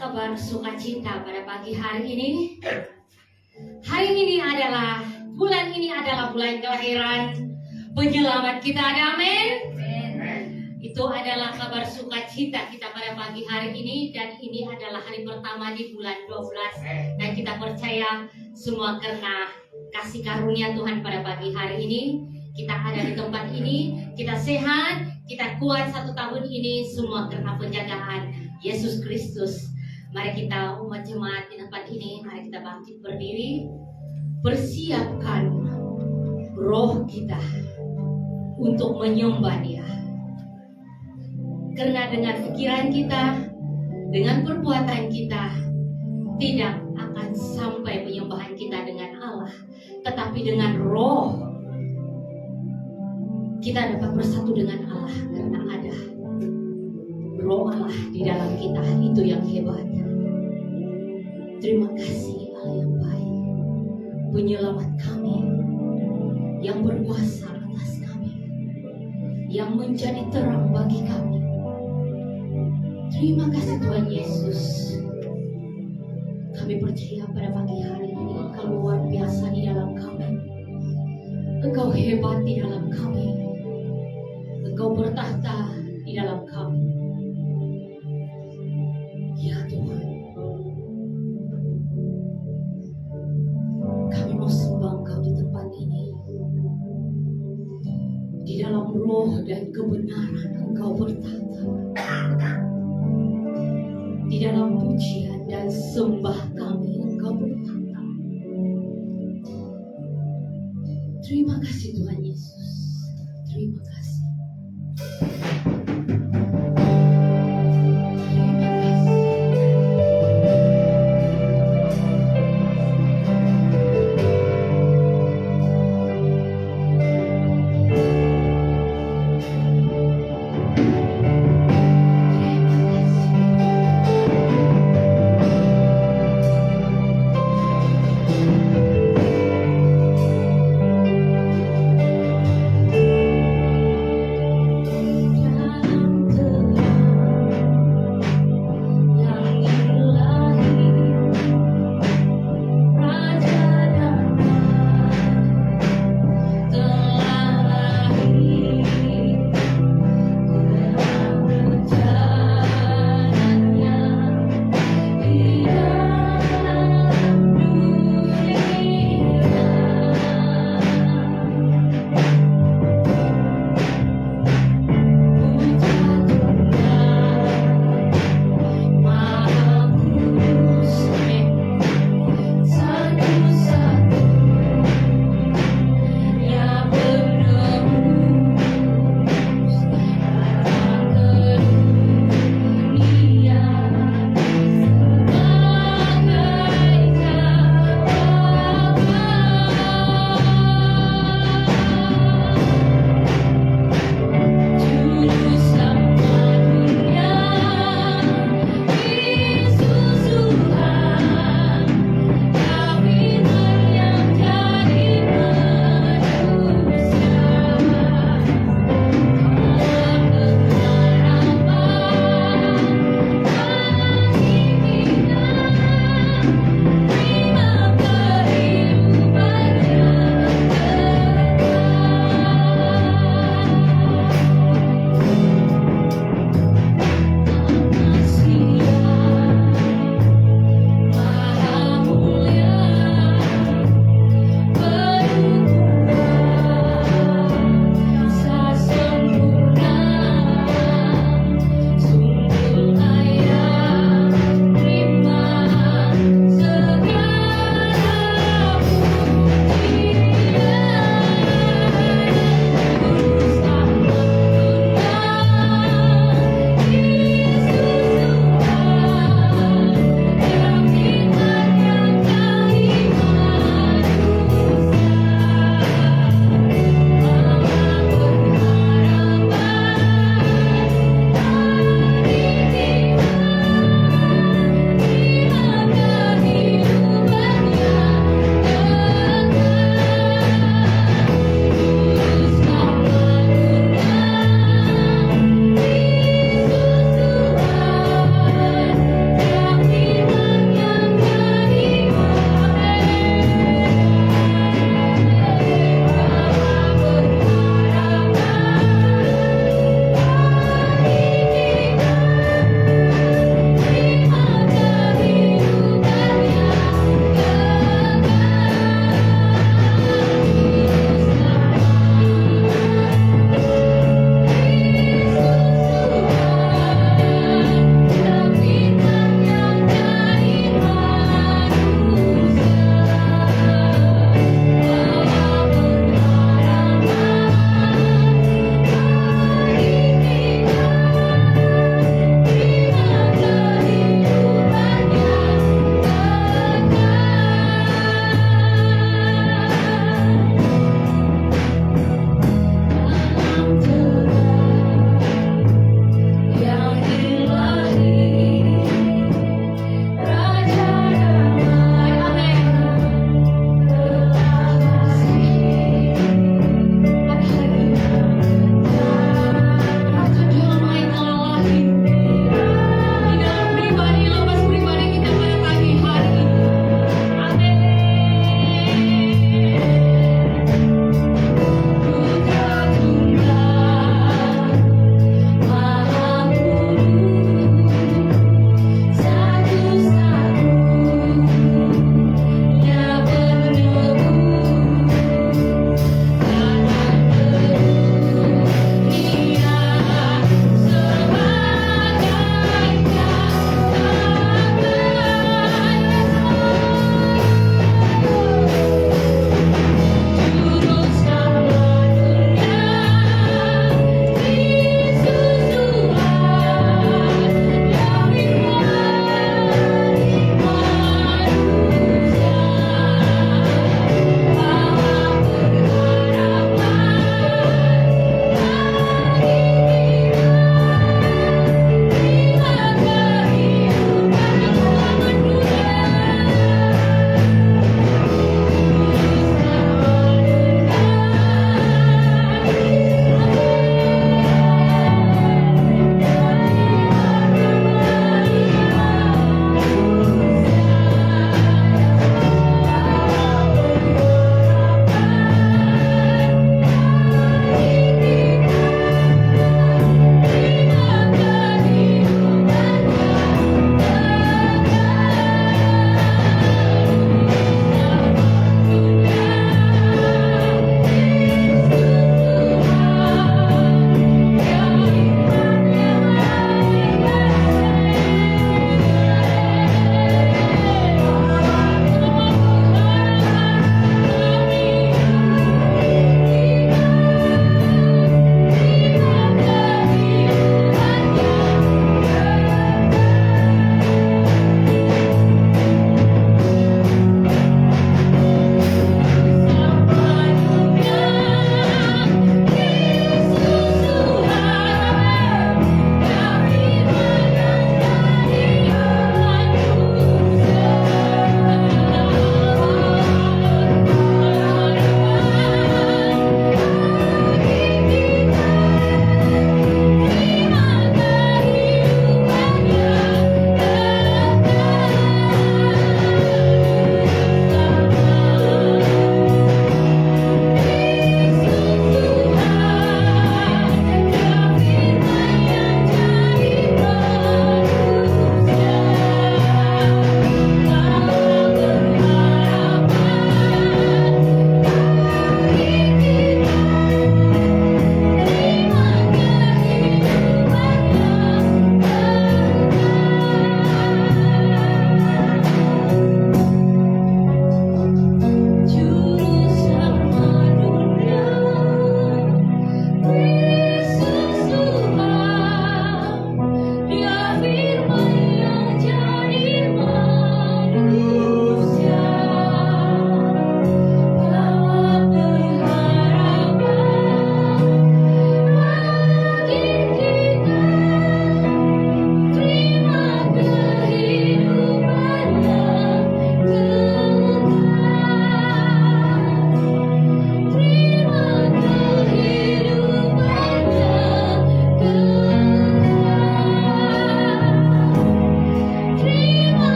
kabar sukacita pada pagi hari ini? Hari ini adalah, bulan ini adalah bulan kelahiran penyelamat kita, amin. Itu adalah kabar sukacita kita pada pagi hari ini, dan ini adalah hari pertama di bulan 12, dan kita percaya semua karena kasih karunia Tuhan pada pagi hari ini kita ada di tempat ini, kita sehat, kita kuat 1 tahun ini, semua karena penjagaan Yesus Kristus. Mari kita umat jemaat di tempat ini, mari kita bangkit berdiri, persiapkan roh kita untuk menyembah Dia. Karena dengan pikiran kita, dengan perbuatan kita, tidak akan sampai penyembahan kita dengan Allah, tetapi dengan roh kita dapat bersatu dengan Allah karena ada roh Allah di dalam kita. Itu yang hebat. Terima kasih Allah yang baik, penyelamat kami, yang berkuasa atas kami, yang menjadi terang bagi kami. Terima kasih Tuhan Yesus. Kami percaya pada pagi hari ini Engkau luar biasa di dalam kami, Engkau hebat di dalam kami, Engkau bertahta di dalam kami. Ya Tuhan, kami mau sembah Engkau di tempat ini. Di dalam roh dan kebenaran Engkau bertahta. Di dalam pujian dan sembah kami Engkau bertahta. Terima kasih Tuhan Yesus. Terima kasih.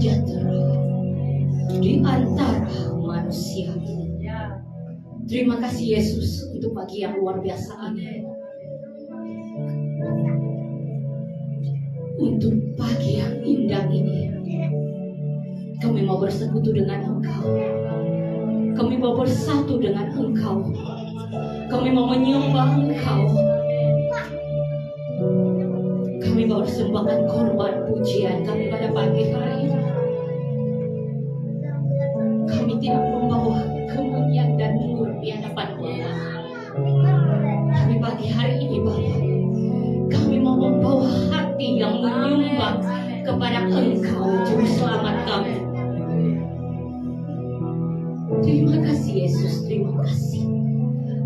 sejahtera di antara manusia. Terima kasih Yesus untuk pagi yang luar biasa ini. Untuk pagi yang indah ini, kami mau bersekutu dengan Engkau. Kami mau bersatu dengan Engkau. Kami mau menyembah Engkau. Kami mau persembahkan korban pujian kami pada pagi hari ini. Kami tidak membawa kemuliaan dan murni di hadapan Allah. Tapi pagi hari ini Bapa, kami mau membawa hati yang menyumbang kepada Engkau, Juru Selamat kami. Terima kasih Yesus, terima kasih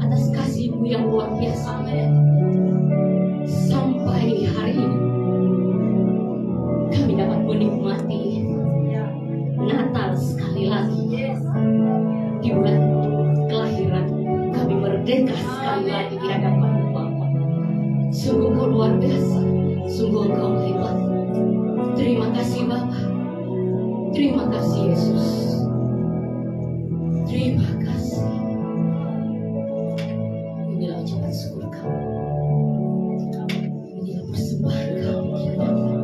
atas kasih-Mu yang luar biasa. Sampai hari ini kami dapat menikmati Natal sekali lagi. Di bulan kelahiran kami merdeka sekali lagi di hadapan Bapa. Sungguh Kau luar biasa, sungguh Engkau hebat. Terima kasih Bapa, terima kasih Yesus, terima kasih. Inilah ucapan syukur kami, inilah persembahan kami di hadapan.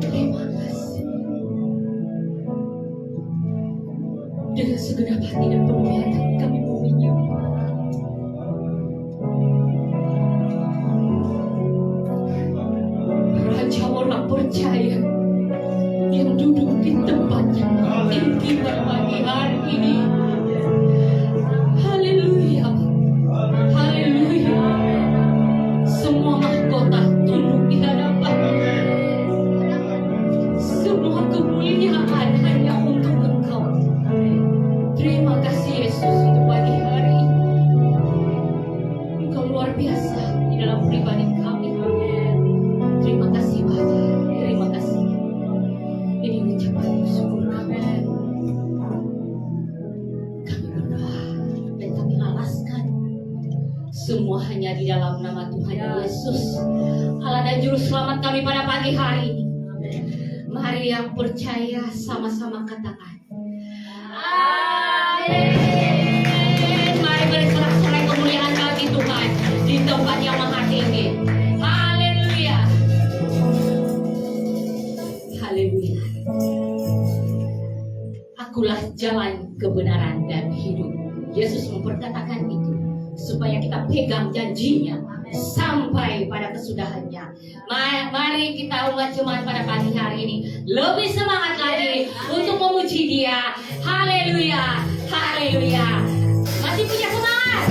Terima kasih. Dengan segenap hati dan penuh hati kami mau menyembah. Raja orang percaya yang duduk di tempat yang tinggi pada pagi hari ini. Haleluya, haleluya. Semua mahkota tunduk di hadapan. Semua kemuliaan hanya untuk Engkau. Terima kasih Yesus untuk pagi hari ini. Engkau luar biasa di dalam pribadi kami. Terima kasih Bapa, terima kasih. Ini ucapan syukur kami. Kami berdoa dan kami alaskan semua hanya di dalam nama Tuhan Yesus, Allah dan Juru Selamat kami pada pagi hari ini. Mari yang percaya sama-sama katakan Amin. Mari beri sorak-sorai kemuliaan bagi Tuhan di tempat yang maha tinggi. Haleluya, haleluya. Akulah jalan, kebenaran dan hidup. Yesus memperkatakan itu supaya kita pegang janjinya sampai pada kesudahannya. Mari kita umat jemaat pada pagi hari ini lebih semangat lagi untuk memuji Dia. Haleluya, haleluya. Masih punya semangat?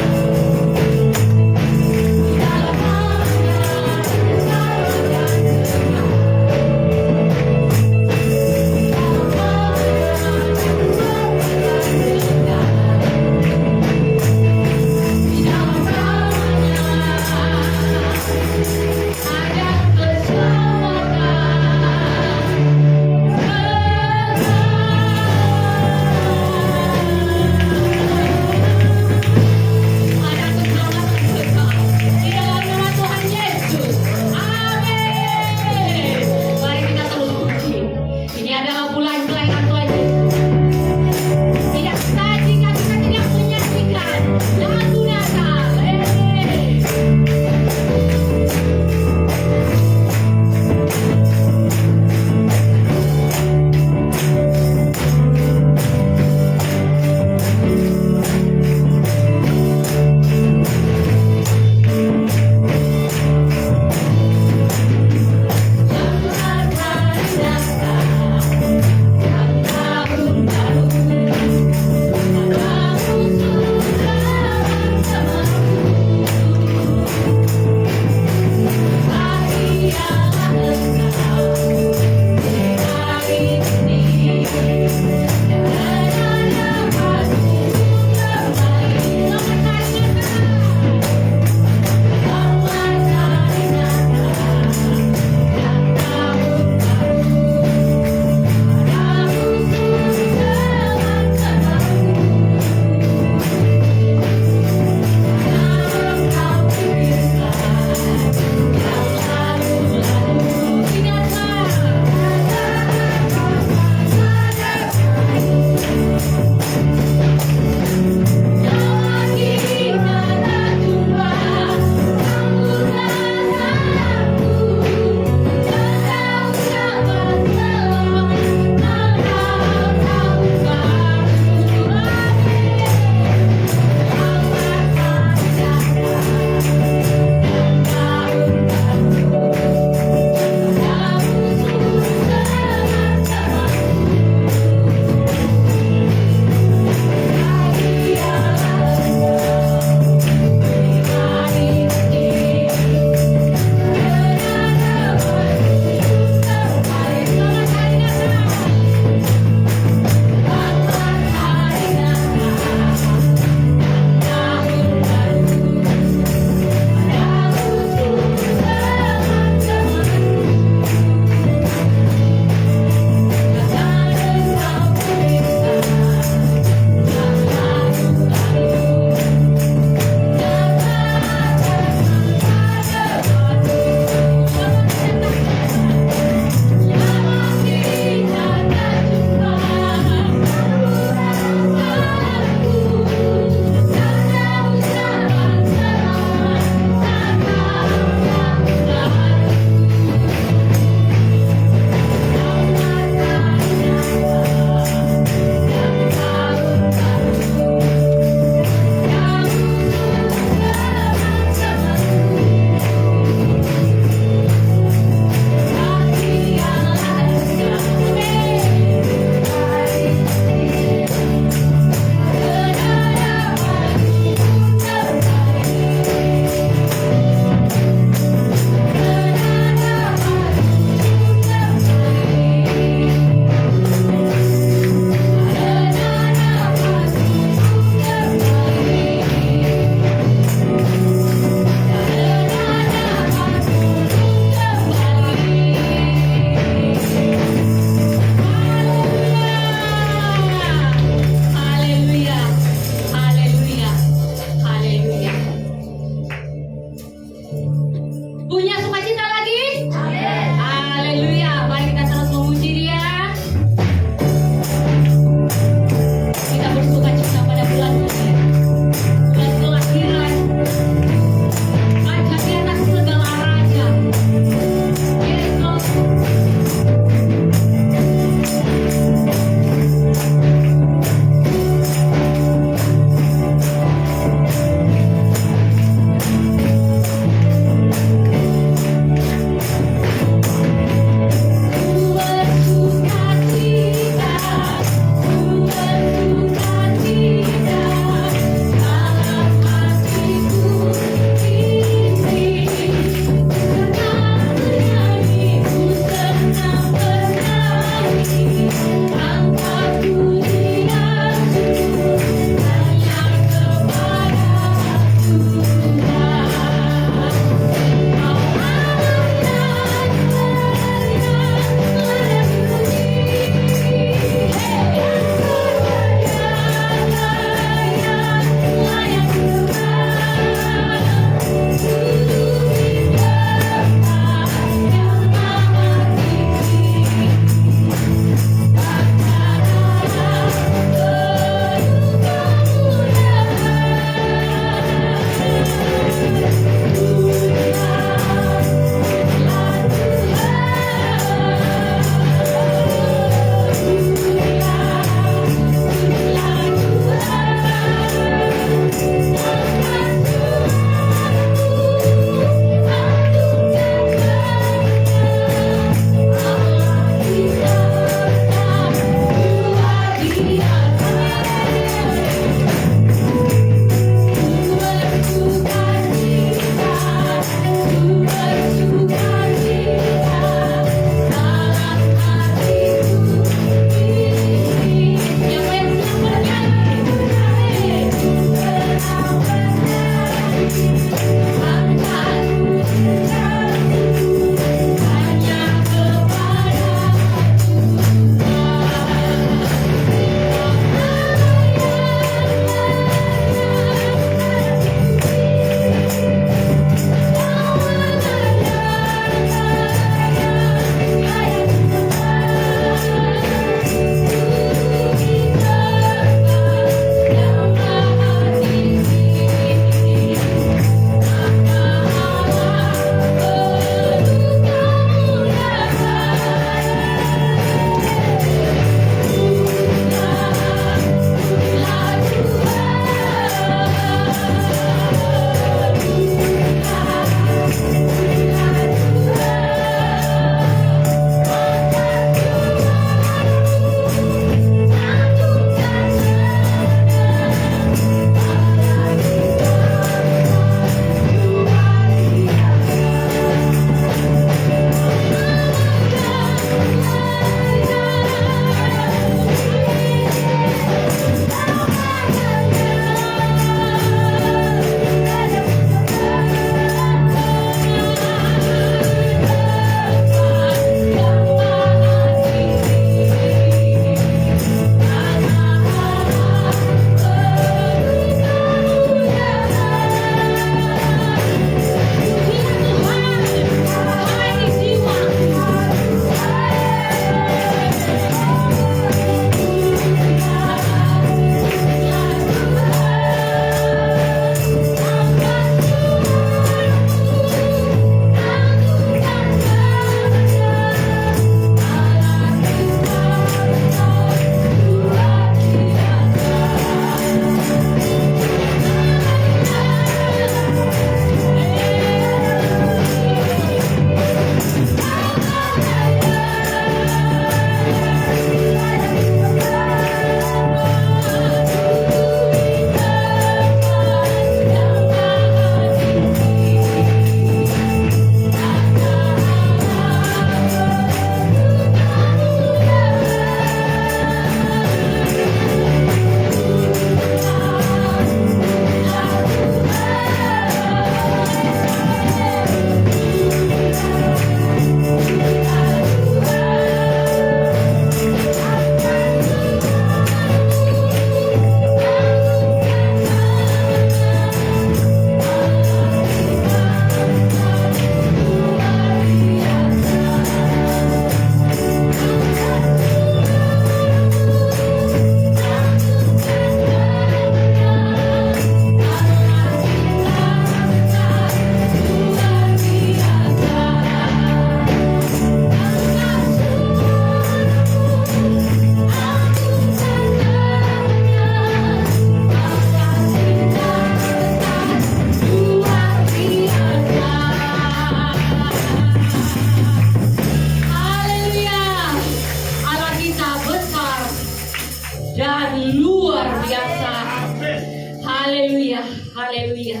Haleluya, haleluya.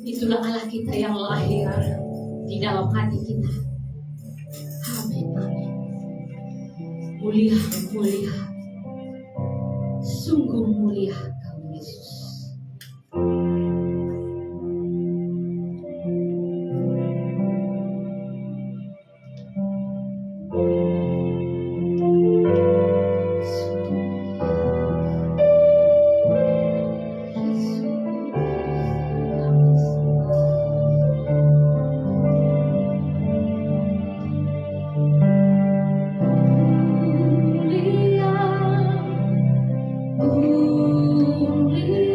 Itulah Allah kita yang lahir di dalam hati kita. Amin, amin. Mulia, mulia. Sungguh mulia Kau Yesus. Mulia,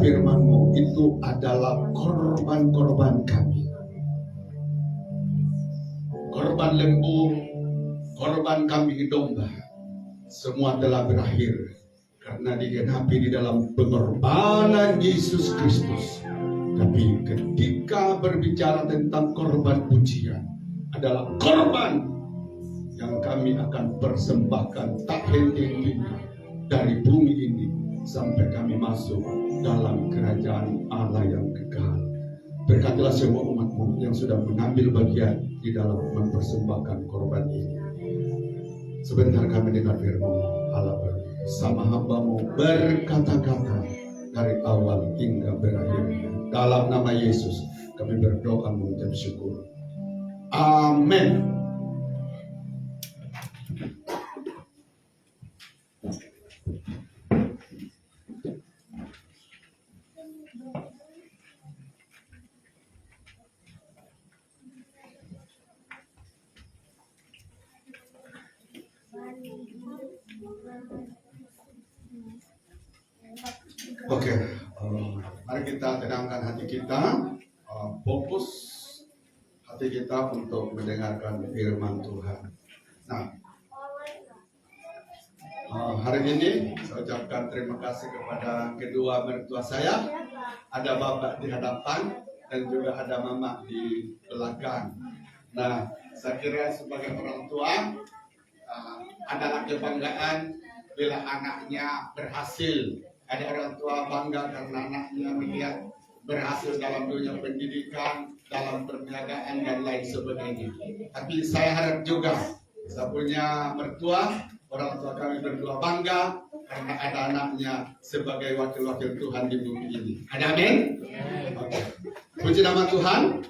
firman-Mu itu adalah korban-korban kami. Korban lembu, korban kambing domba, semua telah berakhir karena digenapi di dalam pengorbanan Yesus Kristus. Tapi ketika berbicara tentang korban pujian, adalah korban yang kami akan persembahkan tak henti-hentinya dari bumi ini sampai kami masuk dalam kerajaan Allah yang kekal. Berkatilah semua umat-Mu yang sudah mengambil bagian di dalam mempersembahkan korban ini. Sebentar kami dengar firman Allah bersama hamba-Mu berkata-kata dari awal hingga berakhir. Dalam nama Yesus kami berdoa mengucap syukur. Amin. Oke, mari kita tenangkan hati kita, fokus hati kita untuk mendengarkan firman Tuhan. Nah, hari ini saya ucapkan terima kasih kepada kedua mertua saya. Ada bapak di hadapan dan juga ada mama di belakang. Nah, saya kira sebagai orang tua adalah kebanggaan bila anaknya berhasil. Ada orang tua bangga karena anaknya melihat berhasil dalam dunia pendidikan, dalam perniagaan dan lain sebagainya. Tapi saya harap juga saya punya mertua, orang tua kami berdua bangga karena ada anaknya sebagai wakil-wakil Tuhan di bumi ini. Ada amin? Oke. Puji nama Tuhan.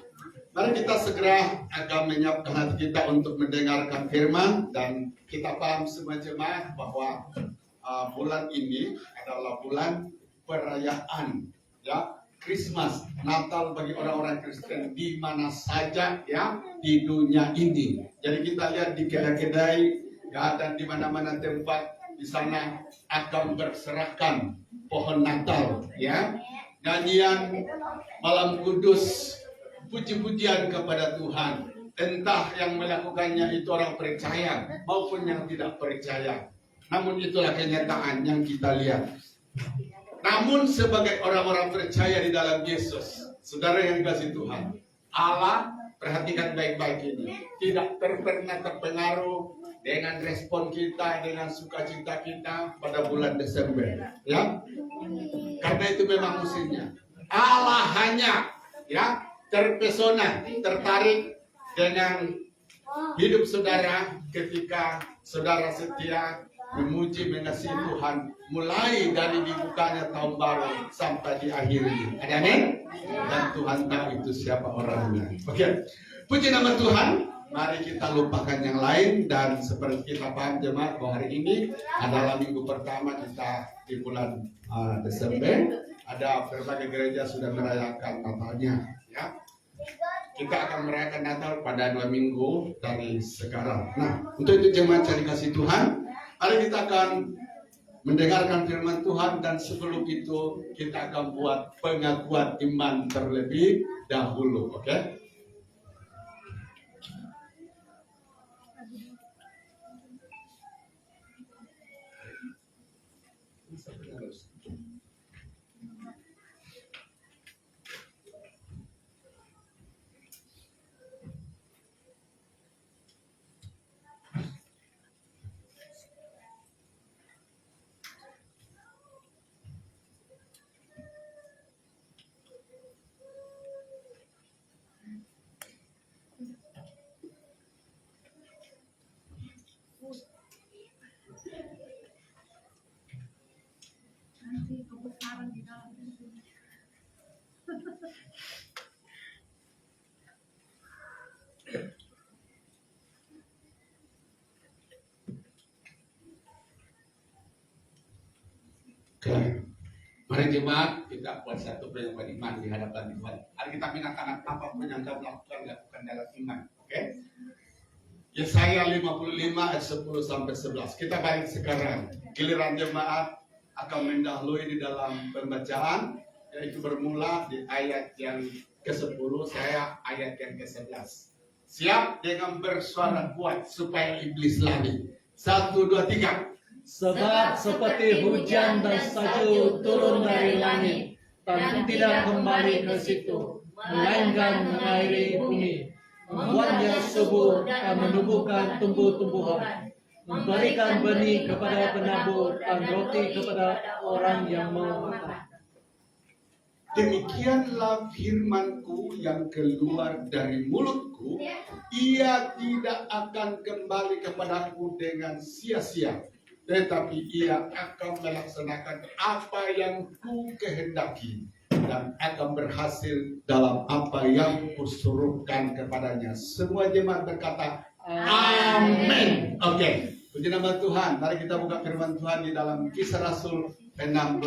Mari kita segera akan menyiapkan hati kita untuk mendengarkan firman, dan kita paham semua jemaat bahwa bulan ini adalah bulan perayaan, ya, Christmas, Natal bagi orang-orang Kristen di mana saja, ya, di dunia ini. Jadi kita lihat di kedai-kedai, ya, dan di mana-mana tempat di sana akan berserakan pohon Natal, ya, nyanyian malam kudus, puji-pujian kepada Tuhan. Entah yang melakukannya itu orang percaya maupun yang tidak percaya. Namun itulah kenyataan yang kita lihat. Namun sebagai orang-orang percaya di dalam Yesus, saudara yang dikasihi Tuhan, Allah, perhatikan baik-baik ini, tidak pernah terpengaruh dengan respon kita, dengan sukacita kita pada bulan Desember, ya. Karena itu memang musimnya. Allah hanya, ya, terpesona, tertarik dengan hidup saudara ketika saudara setia memuji, mengasihi Tuhan, mulai dari dibukanya tahun baru sampai di akhir ini. Ada amin? Dan Tuhan tahu itu siapa orangnya. Oke, puji nama Tuhan. Mari kita lupakan yang lain, dan seperti kita paham jemaat bahwa hari ini adalah minggu pertama kita di bulan Desember. Ada berbagai gereja sudah merayakan Natalnya, ya. Kita akan merayakan Natal pada 2 minggu dari sekarang. Nah, untuk itu jemaat yang dikasihi Tuhan, mari kita akan mendengarkan firman Tuhan, dan sebelum itu kita akan buat pengakuan iman terlebih dahulu, oke? Oke, mari jemaat kita buat satu pengakuan iman di hadapan Tuhan. Mari kita mintakan apapun yang kau lakukan dalam iman, oke? Yesaya 55 ayat 10 sampai 11. Kita balik sekarang. Giliran jemaat akan mendahului di dalam pembacaan, yaitu bermula di ayat yang ke-10, saya ayat yang ke-11. Siap dengan bersuara kuat supaya iblis lari. 1, 2, 3. Sebab seperti hujan dan salju turun dari langit dan tidak kembali ke situ, melainkan mengairi bumi, membuatnya subur dan menumbuhkan tumbuh-tumbuhan, memberikan benih kepada penabur dan roti kepada orang yang mau makan. Demikianlah firmanku yang keluar dari mulutku, ia tidak akan kembali kepadaku dengan sia-sia, tetapi ia akan melaksanakan apa yang ku kehendaki dan akan berhasil dalam apa yang kusuruhkan kepadanya. Semua jemaat berkata, amin. Oke, puji nama Tuhan. Mari kita buka firman Tuhan di dalam Kisah Rasul 16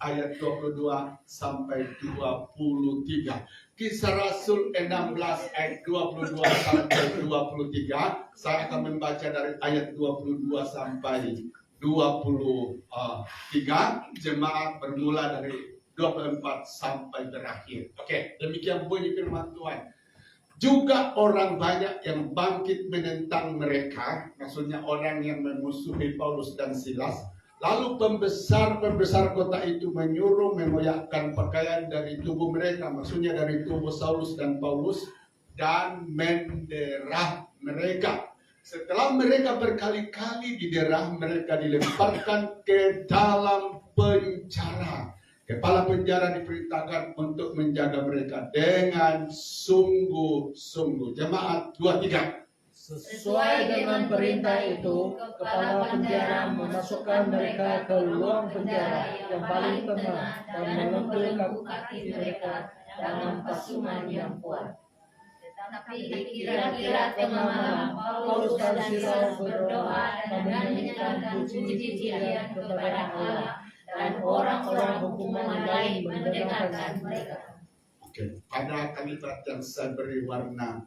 ayat 22 sampai 23. Kisah Rasul 16 ayat 22 sampai 23. Saya akan membaca dari ayat 22 sampai 23. Jemaat bermula dari 24 sampai berakhir. Oke, demikian bunyi firman Tuhan. Juga orang banyak yang bangkit menentang mereka, maksudnya orang yang memusuhi Paulus dan Silas. Lalu pembesar kota itu menyuruh mengoyakkan pakaian dari tubuh mereka, maksudnya dari tubuh Saulus dan Paulus, dan menderah mereka. Setelah mereka berkali-kali diderah, mereka dilemparkan ke dalam penjara. Kepala penjara diperintahkan untuk menjaga mereka dengan sungguh-sungguh. Jemaat 2-3. Sesuai dengan perintah itu, kepala penjara memasukkan mereka ke ruang penjara yang paling tengah dan melengkung kaki mereka dalam pasungan yang kuat. Tetapi kira-kira tengah malam, Paulus dan Silas berdoa dan menyanyikan puji-pujian kepada Allah, dan orang-orang hukuman lain mendengarkan mereka. Oke, pada kalimat yang saya beri warna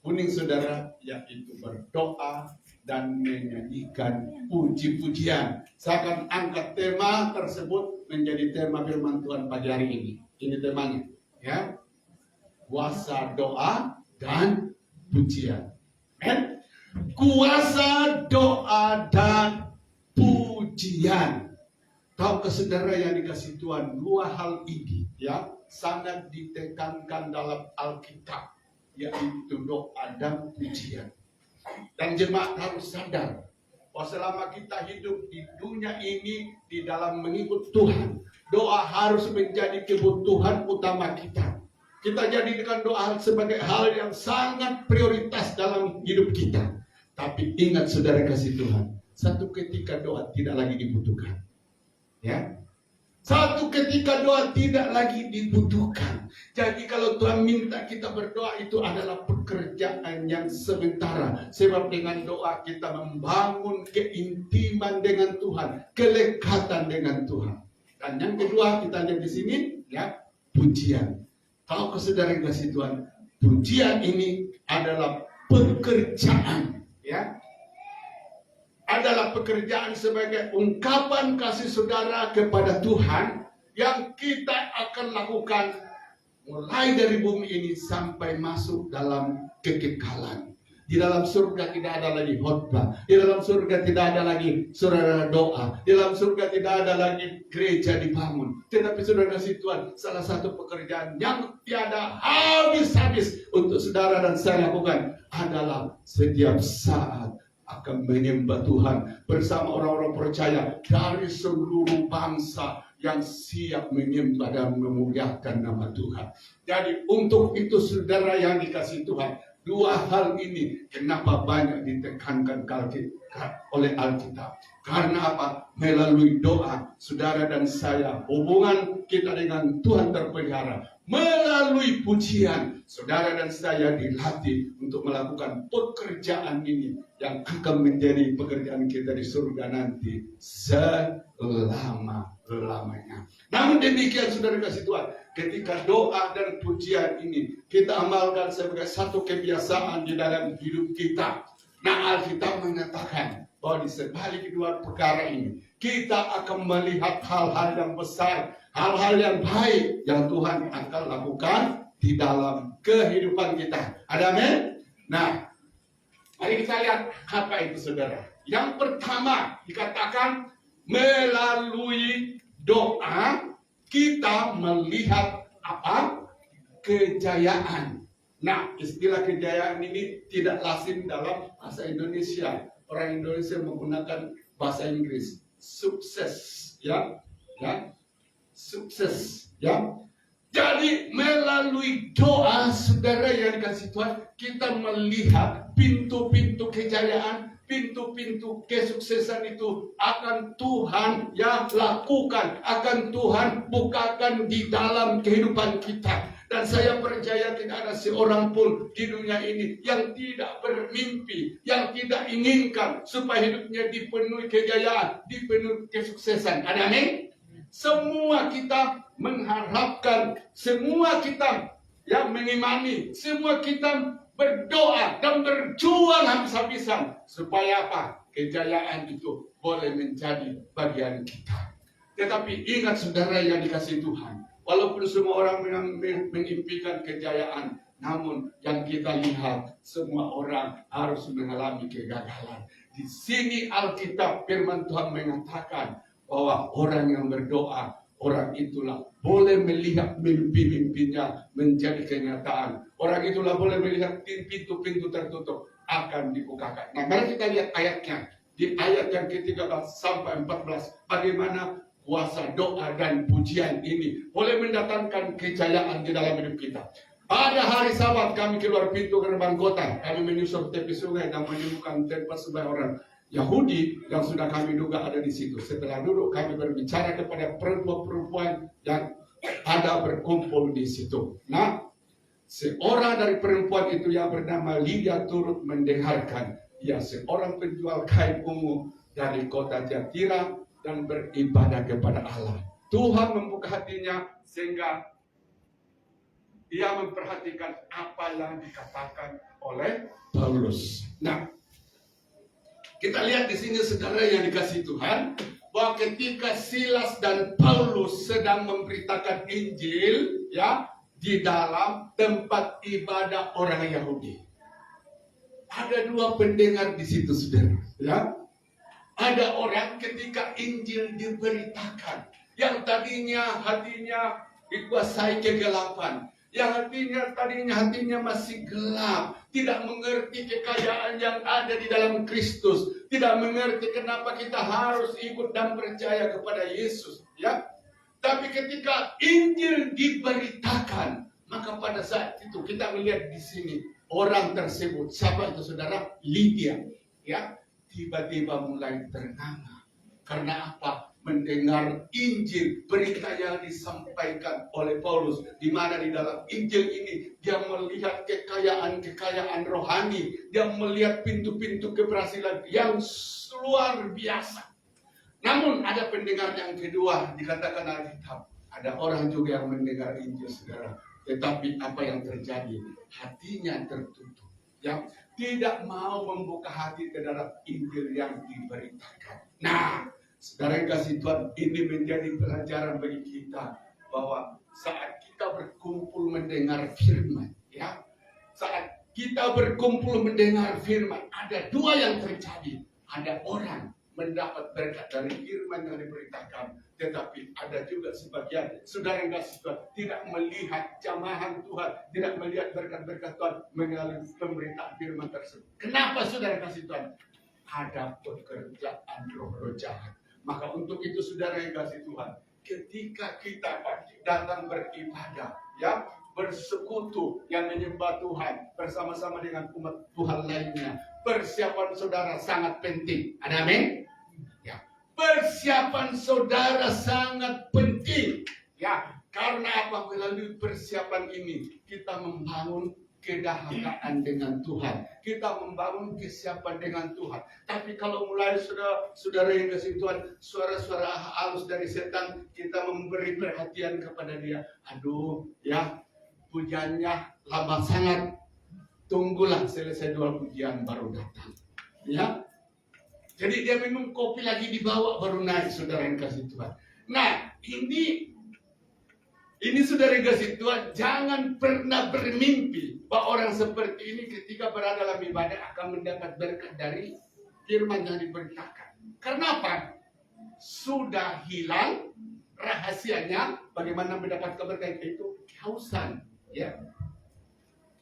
kuning saudara, yaitu berdoa dan menyanyikan puji-pujian. Saya akan angkat tema tersebut menjadi tema firman Tuhan pagi hari ini. Ini temanya, ya. Kuasa doa dan pujian. Kuasa doa dan pujian. Tahukah saudara yang dikasih Tuhan, dua hal ini ya sangat ditekankan dalam Alkitab, yaitu doa dan pujian. Dan jemaat harus sadar bahwa selama kita hidup di dunia ini di dalam mengikut Tuhan, doa harus menjadi kebutuhan utama kita. Kita jadikan doa sebagai hal yang sangat prioritas dalam hidup kita. Tapi ingat saudara kasih Tuhan, satu ketika doa tidak lagi dibutuhkan. Ya. Satu ketika doa tidak lagi dibutuhkan. Jadi kalau Tuhan minta kita berdoa, itu adalah pekerjaan yang sementara. Sebab dengan doa kita membangun keintiman dengan Tuhan, kelekatan dengan Tuhan. Dan yang kedua kita lihat di sini, ya, pujian. Kalau saudara kasih Tuhan, pujian ini adalah pekerjaan, ya. Adalah pekerjaan sebagai ungkapan kasih saudara kepada Tuhan yang kita akan lakukan mulai dari bumi ini sampai masuk dalam kekekalan. Di dalam surga tidak ada lagi khotbah, di dalam surga tidak ada lagi saudara doa, di dalam surga tidak ada lagi gereja dibangun. Tetapi saudara kasih Tuhan, salah satu pekerjaan yang tiada habis-habis untuk saudara dan saya lakukan adalah setiap saat akan menyembah Tuhan bersama orang-orang percaya dari seluruh bangsa yang siap menyembah dan memuliakan nama Tuhan. Jadi untuk itu saudara yang dikasih Tuhan, dua hal ini kenapa banyak ditekankan oleh Alkitab. Karena apa? Melalui doa saudara dan saya, hubungan kita dengan Tuhan terpelihara. Melalui pujian, saudara dan saya dilatih untuk melakukan pekerjaan ini yang akan menjadi pekerjaan kita di surga nanti selama-lamanya. Namun demikian saudara kasih Tuhan, ketika doa dan pujian ini kita amalkan sebagai satu kebiasaan di dalam hidup kita. Nah, Alkitab mengatakan bahwa di sebalik kedua perkara ini kita akan melihat hal-hal yang besar, hal-hal yang baik yang Tuhan akan lakukan di dalam kehidupan kita. Ada amin? Nah, mari kita lihat apa itu saudara. Yang pertama dikatakan melalui doa kita melihat apa? Kejayaan. Nah, istilah kejayaan ini tidak lazim dalam bahasa Indonesia. Orang Indonesia menggunakan bahasa Inggris. Sukses, ya, sukses, ya. Jadi melalui doa saudara yang dikasih Tuhan, kita melihat pintu-pintu kejayaan, pintu-pintu kesuksesan itu akan Tuhan yang lakukan, akan Tuhan bukakan di dalam kehidupan kita. Dan saya percaya tidak ada seorang pun di dunia ini yang tidak bermimpi, yang tidak inginkan supaya hidupnya dipenuhi kejayaan, dipenuhi kesuksesan. Ada amin? Semua kita mengharapkan, semua kita yang mengimani, semua kita berdoa dan berjuang habis-habisan supaya apa? Kejayaan itu boleh menjadi bagian kita. Tetapi ingat saudara yang dikasihi Tuhan, walaupun semua orang mengimpikan kejayaan, namun yang kita lihat semua orang harus mengalami kegagalan. Di sini Alkitab firman Tuhan mengatakan bahwa orang yang berdoa, orang itulah boleh melihat mimpi-mimpinya menjadi kenyataan. Orang itulah boleh melihat pintu-pintu tertutup akan dibukakan. Nah, mari kita lihat ayatnya. Di ayat yang ke-13 sampai 14, bagaimana kuasa doa dan pujian ini boleh mendatangkan kejayaan di dalam hidup kita. Pada hari Sabat kami keluar pintu gerbang kota, kami menyusul tepi sungai dan menemukan tempat sembahyang orang Yahudi yang sudah kami duga ada di situ. Setelah duduk kami berbicara kepada perempuan-perempuan yang ada berkumpul di situ. Nah, seorang dari perempuan itu yang bernama Lydia turut mendengarkan. Ia seorang penjual kain ungu dari kota Tiatira dan beribadah kepada Allah. Tuhan membuka hatinya sehingga ia memperhatikan apa yang dikatakan oleh Paulus. Nah, kita lihat di sini saudara yang dikasihi Tuhan, bahwa ketika Silas dan Paulus sedang memberitakan Injil, ya, di dalam tempat ibadah orang Yahudi, ada dua pendengar di situ, saudara. Ya, ada orang ketika Injil diberitakan, yang tadinya hatinya dikuasai kegelapan, yang tadinya hatinya masih gelap, tidak mengerti kekayaan yang ada di dalam Kristus, tidak mengerti kenapa kita harus ikut dan percaya kepada Yesus, ya. Tapi ketika Injil diberitakan, maka pada saat itu kita melihat di sini orang tersebut, siapa itu saudara? Lydia, ya, tiba-tiba mulai ternganga. Karena apa? Mendengar Injil, berita yang disampaikan oleh Paulus, di mana di dalam Injil ini dia melihat kekayaan rohani, dia melihat pintu-pintu keberhasilan yang luar biasa. Namun ada pendengar yang kedua, dikatakan Alkitab, ada orang juga yang mendengar Injil, saudara, tetapi apa yang terjadi? Hatinya tertutup, yang tidak mau membuka hati terhadap Injil yang diberitakan. Nah, saudara yang kasih Tuhan, ini menjadi pelajaran bagi kita bahwa saat kita berkumpul mendengar firman, ya, saat kita berkumpul mendengar firman, ada dua yang terjadi. Ada orang mendapat berkat dari firman yang diberitakan, tetapi ada juga sebagian saudara yang kasih Tuhan tidak melihat jamahan Tuhan, tidak melihat berkat-berkat Tuhan melalui pemberitaan firman tersebut. Kenapa saudara kasih Tuhan? Ada pekerjaan roh-roh jahat. Maka untuk itu saudara yang kasih Tuhan, ketika kita datang beribadah, ya, bersekutu yang menyembah Tuhan bersama-sama dengan umat Tuhan lainnya, persiapan saudara sangat penting. Ada amin? Ya, persiapan saudara sangat penting. Ya, karena apa? Melalui persiapan ini kita membangun kedahagaan dengan Tuhan, kita membangun kesiapan dengan Tuhan. Tapi kalau mulai saudara yang kasih Tuhan, suara-suara halus dari setan, kita memberi perhatian kepada dia. Aduh, ya, pujiannya lama sangat. Tunggulah selesai 2 pujian baru datang. Ya, Jadi dia minum kopi lagi dibawa baru naik, saudara yang kasih Tuhan. Nah, ini saudara yang kasih Tuhan, jangan pernah bermimpi bahwa orang seperti ini ketika berada dalam ibadah akan mendapat berkat dari firman yang diberitakan. Karena apa? Sudah hilang rahasianya bagaimana mendapat keberkatan itu kehausan, ya.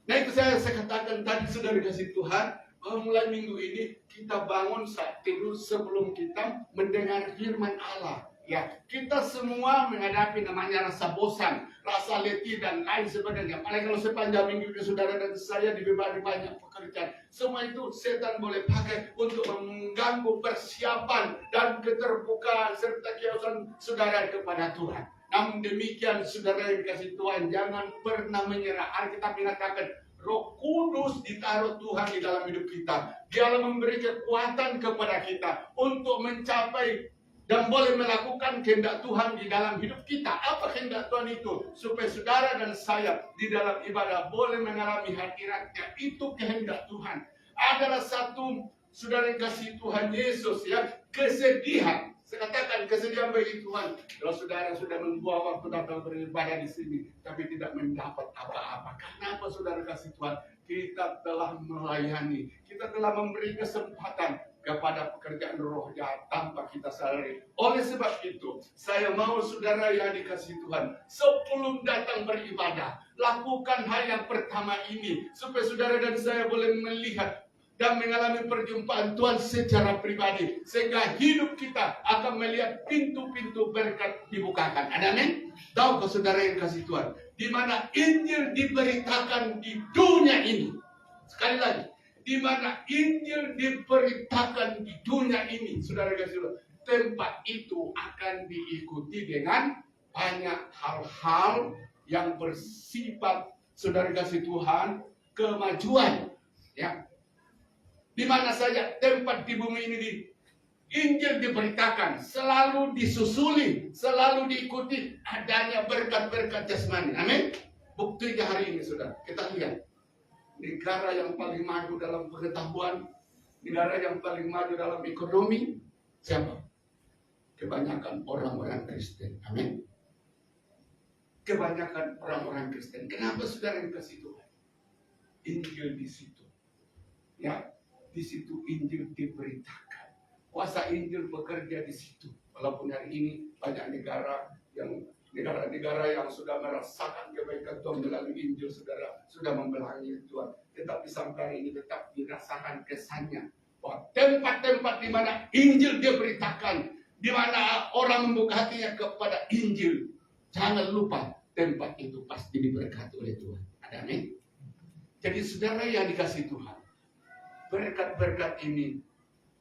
Nah itu saya katakan tadi, saudara kasih Tuhan, bahwa mulai minggu ini kita bangun saat tidur sebelum kita mendengar firman Allah. Ya, kita semua menghadapi namanya rasa bosan, rasa letih dan lain sebagainya. Apalagi kalau sepanjang minggu ini saudara dan saya dibebani banyak pekerjaan. Semua itu setan boleh pakai untuk mengganggu persiapan dan keterbukaan serta kehausan saudara kepada Tuhan. Namun demikian saudara yang dikasih Tuhan, jangan pernah menyerah. Alkitab mengatakan Roh Kudus ditaruh Tuhan di dalam hidup kita. Dia memberi kekuatan kepada kita untuk mencapai dan boleh melakukan kehendak Tuhan di dalam hidup kita. Apa kehendak Tuhan itu? Supaya saudara dan saya di dalam ibadah boleh mengalami hadiratnya. Itu kehendak Tuhan. Adalah satu saudara yang kasih Tuhan Yesus, ya, kesedihan. Saya katakan kesedihan bagi Tuhan. Kalau saudara sudah membuang waktu datang beribadah di sini, tapi tidak mendapat apa-apa. Kenapa saudara kasih Tuhan? Kita telah melayani, kita telah memberi kesempatan kepada pekerjaan roh jahat tanpa kita sadari. Oleh sebab itu, saya mau saudara yang dikasih Tuhan, sebelum datang beribadah, lakukan hal yang pertama ini, supaya saudara dan saya boleh melihat dan mengalami perjumpaan Tuhan secara pribadi, sehingga hidup kita akan melihat pintu-pintu berkat dibukakan. Amin. Tahu saudara yang kasih Tuhan, di mana Injil diberitakan di dunia ini. Sekali lagi, di mana Injil diberitakan di dunia ini, saudara kasih Tuhan, tempat itu akan diikuti dengan banyak hal-hal yang bersifat, saudara kasih Tuhan, kemajuan, ya. Di mana saja tempat di bumi ini Injil diberitakan, selalu disusuli, selalu diikuti adanya berkat-berkat jasmani. Amin. Buktinya hari ini, saudara, kita lihat negara yang paling maju dalam pengetahuan, negara yang paling maju dalam ekonomi, siapa? Kebanyakan orang-orang Kristen. Amin. Kebanyakan orang-orang Kristen. Kenapa saudara yang kasih Tuhan? Injil di situ, ya. Di situ Injil diberitakan. Kuasa Injil bekerja di situ. Walaupun hari ini banyak negara yang sudah merasakan kebaikan Tuhan melalui Injil, saudara, sudah membelakangi Tuhan. Tetapi sampai hari ini tetap dirasakan kesannya bahwa tempat-tempat di mana Injil diberitakan, di mana orang membuka hatinya kepada Injil, jangan lupa tempat itu pasti diberkati oleh Tuhan. Ada amin. Jadi saudara yang dikasih Tuhan, berkat-berkat ini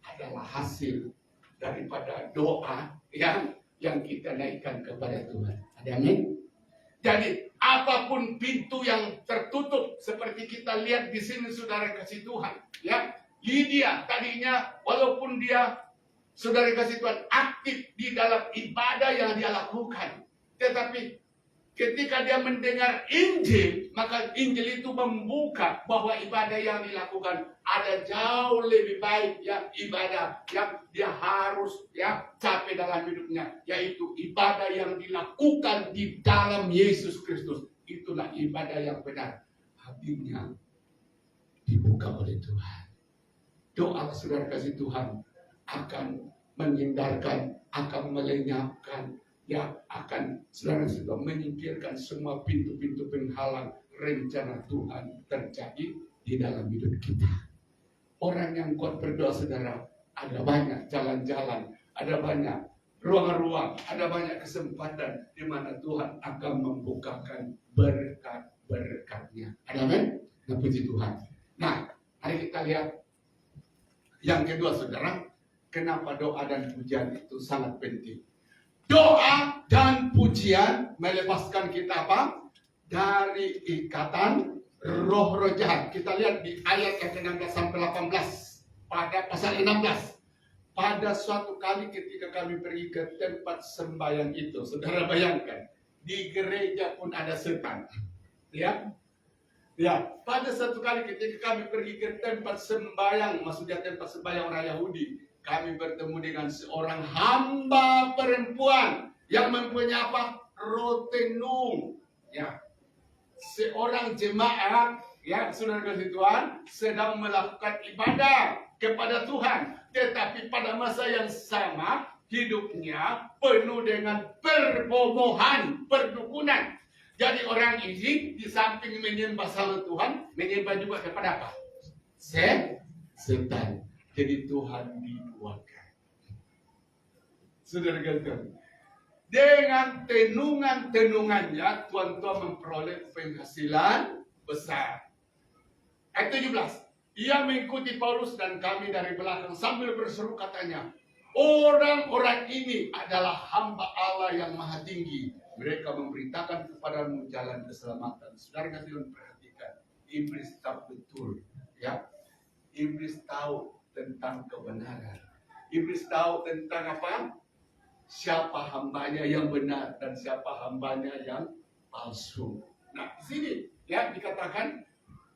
adalah hasil daripada doa yang kita naikkan kepada Tuhan. Ada amin. Jadi apapun pintu yang tertutup seperti kita lihat di sini, saudara kasih Tuhan, ya. Lydia tadinya walaupun dia, saudara kasih Tuhan, aktif di dalam ibadah yang dia lakukan, tetapi ketika dia mendengar Injil, maka Injil itu membuka bahwa ibadah yang dilakukan ada jauh lebih baik, ya, ibadah yang dia harus, ya, capai dalam hidupnya, yaitu ibadah yang dilakukan di dalam Yesus Kristus. Itulah ibadah yang benar. Hatinya dibuka oleh Tuhan. Doa saudara kasih Tuhan akan menghindarkan, akan melenyapkan, yang akan saudara sudah menyingkirkan semua pintu-pintu penghalang rencana Tuhan terjadi di dalam hidup kita. Orang yang kuat berdoa, saudara, ada banyak jalan-jalan, ada banyak ruang-ruang, ada banyak kesempatan di mana Tuhan akan membukakan berkat-berkatnya. Amin. Nah, puji Tuhan. Nah, hari kita lihat yang kedua, saudara, kenapa doa dan pujian itu sangat penting. Doa dan pujian melepaskan kita apa? Dari ikatan roh-roh jahat. Kita lihat di ayat yang ke-16 sampai 18. Pada pasal 16. Pada suatu kali ketika kami pergi ke tempat sembahyang itu, saudara bayangkan, di gereja pun ada setan. Ya. Ya, pada suatu kali ketika kami pergi ke tempat sembahyang, maksudnya tempat sembahyang orang Yahudi, kami bertemu dengan seorang hamba perempuan yang mempunyai apa? Rotenung. Ya, seorang jemaat, ya saudara kasih Tuhan, sedang melakukan ibadah kepada Tuhan, tetapi pada masa yang sama hidupnya penuh dengan perbomohan, perdukunan. Jadi orang ini di samping menyembah sama Tuhan, menyembah juga kepada apa? Setan. Jadi Tuhan diduakan. Saudara kasih, dengan tenungan-tenungannya tuan-tuan memperoleh penghasilan besar. Ayat 17. Ia mengikuti Paulus dan kami dari belakang sambil berseru katanya, orang-orang ini adalah hamba Allah yang maha tinggi. Mereka memberitakan kepadamu jalan keselamatan. Saudara kasih perhatikan, iblis tahu betul, ya. Iblis tahu tentang kebenaran. Iblis tahu tentang apa? Siapa hambanya yang benar dan siapa hambanya yang palsu. Nah, di sini ya dikatakan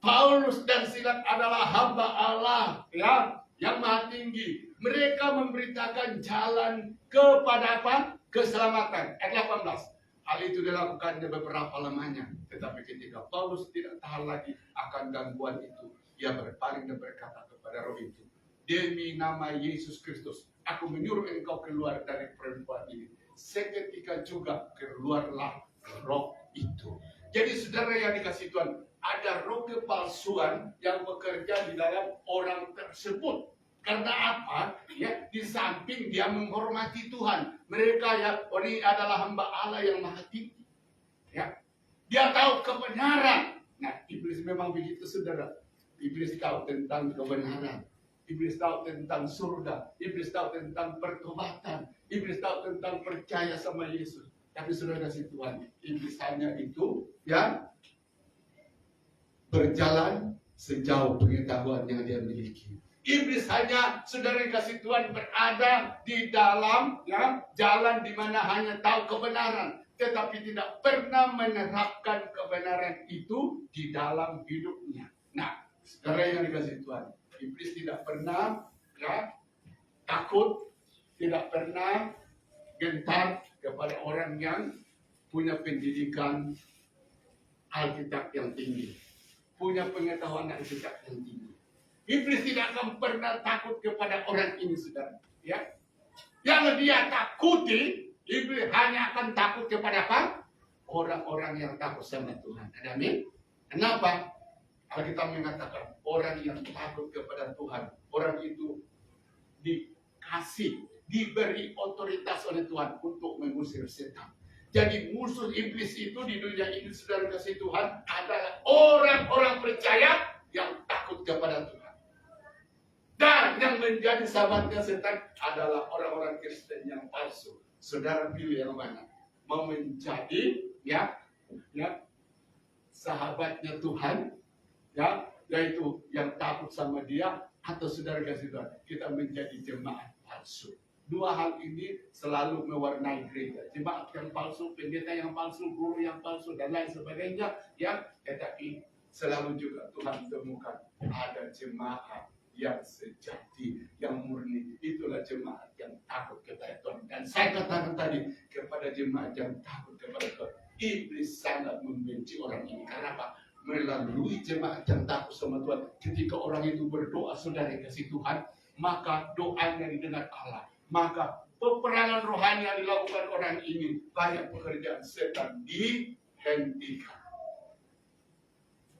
Paulus dan Silas adalah hamba Allah, ya, yang maha tinggi. Mereka memberitakan jalan kepada apa? Keselamatan. Ayat 18. Hal itu dilakukannya beberapa lamanya. Tetapi ketika Paulus tidak tahan lagi akan gangguan itu, ia berpaling dan berkata kepada roh itu, demi nama Yesus Kristus, aku menyuruh engkau keluar dari perempuan ini. Seketika juga keluarlah roh itu. Jadi saudara yang dikasih Tuhan, ada roh kepalsuan yang bekerja di dalam orang tersebut. Karena apa? Ya, di samping dia menghormati Tuhan, mereka ya, ini adalah hamba Allah yang maha tinggi. Ya, dia tahu kebenaran. Nah, iblis memang begitu, saudara. Iblis tahu tentang kebenaran. Iblis tahu tentang surga. Iblis tahu tentang pertobatan. Iblis tahu tentang percaya sama Yesus. Tapi saudara kasih Tuhan, iblis hanya itu, ya, berjalan sejauh pengetahuan yang dia miliki. Iblis hanya, saudara kasih Tuhan, berada di dalam, ya, jalan di mana hanya tahu kebenaran, tetapi tidak pernah menerapkan kebenaran itu di dalam hidupnya. Nah, saudara yang dikasih Tuhan, iblis tidak pernah, ya, takut, tidak pernah gentar kepada orang yang punya pendidikan Alkitab yang tinggi, punya pengetahuan Alkitab yang tinggi. Iblis tidak akan pernah takut kepada orang ini, saudara. Ya, yang dia takuti, iblis hanya akan takut kepada apa? Orang-orang yang takut sama Tuhan. Amin. Kenapa? Alkitab mengatakan orang yang takut kepada Tuhan, orang itu dikasih, diberi otoritas oleh Tuhan untuk mengusir setan. Jadi musuh iblis itu di dunia ini, saudara kasih Tuhan, adalah orang-orang percaya yang takut kepada Tuhan. Dan yang menjadi sahabatnya setan adalah orang-orang Kristen yang palsu. Saudara pilih yang mana? Mau menjadi ya sahabatnya Tuhan, ya, yaitu yang takut sama dia, atau saudara kasih Tuhan, kita menjadi jemaat palsu. Dua hal ini selalu mewarnai gereja. Jemaat yang palsu, pendeta yang palsu, guru yang palsu, dan lain sebagainya, ya. Tetapi selalu juga Tuhan temukan ada jemaat yang sejati, yang murni. Itulah jemaat yang takut kepada Tuhan. Dan saya katakan tadi, kepada jemaat yang takut kepada Tuhan, iblis sangat membenci orang ini. Karena apa? Melalui jemaat yang takut sama Tuhan, ketika orang itu berdoa, saudara kasih Tuhan, maka doanya didengar Allah. Maka peperangan rohani yang dilakukan orang ini, banyak pekerjaan setan dihentikan.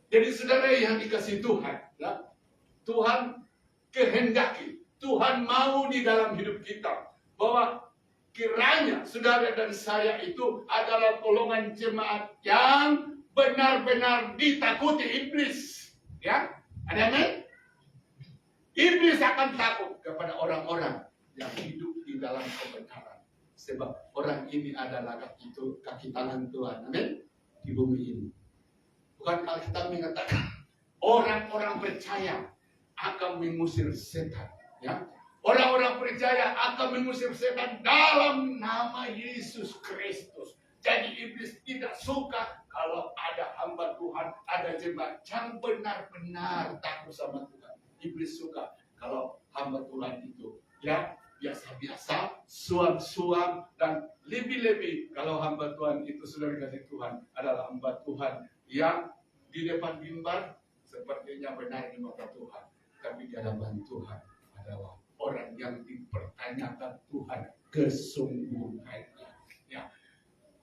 Jadi saudara yang dikasih Tuhan, ya, Tuhan kehendaki, Tuhan mau di dalam hidup kita, bahwa kiranya saudara dan saya itu adalah golongan jemaat yang benar-benar ditakuti iblis. Ya, ada amin? Iblis akan takut kepada orang-orang yang hidup di dalam kebenaran. Sebab orang ini adalah kaki tangan Tuhan. Amin? Di bumi ini. Bukan Alkitab mengatakan orang-orang percaya akan mengusir setan. Ya? Orang-orang percaya akan mengusir setan dalam nama Yesus Kristus. Jadi iblis tidak suka kalau ada hamba Tuhan, ada jemaat yang benar-benar takut sama Tuhan. Iblis suka kalau hamba Tuhan itu ya biasa-biasa, suam-suam, dan lebih-lebih kalau hamba Tuhan itu sudah dikasih Tuhan adalah hamba Tuhan yang di depan mimbar sepertinya benar di mata Tuhan, tapi di hadapan Tuhan adalah orang yang dipertanyakan Tuhan kesungguhannya. Ya.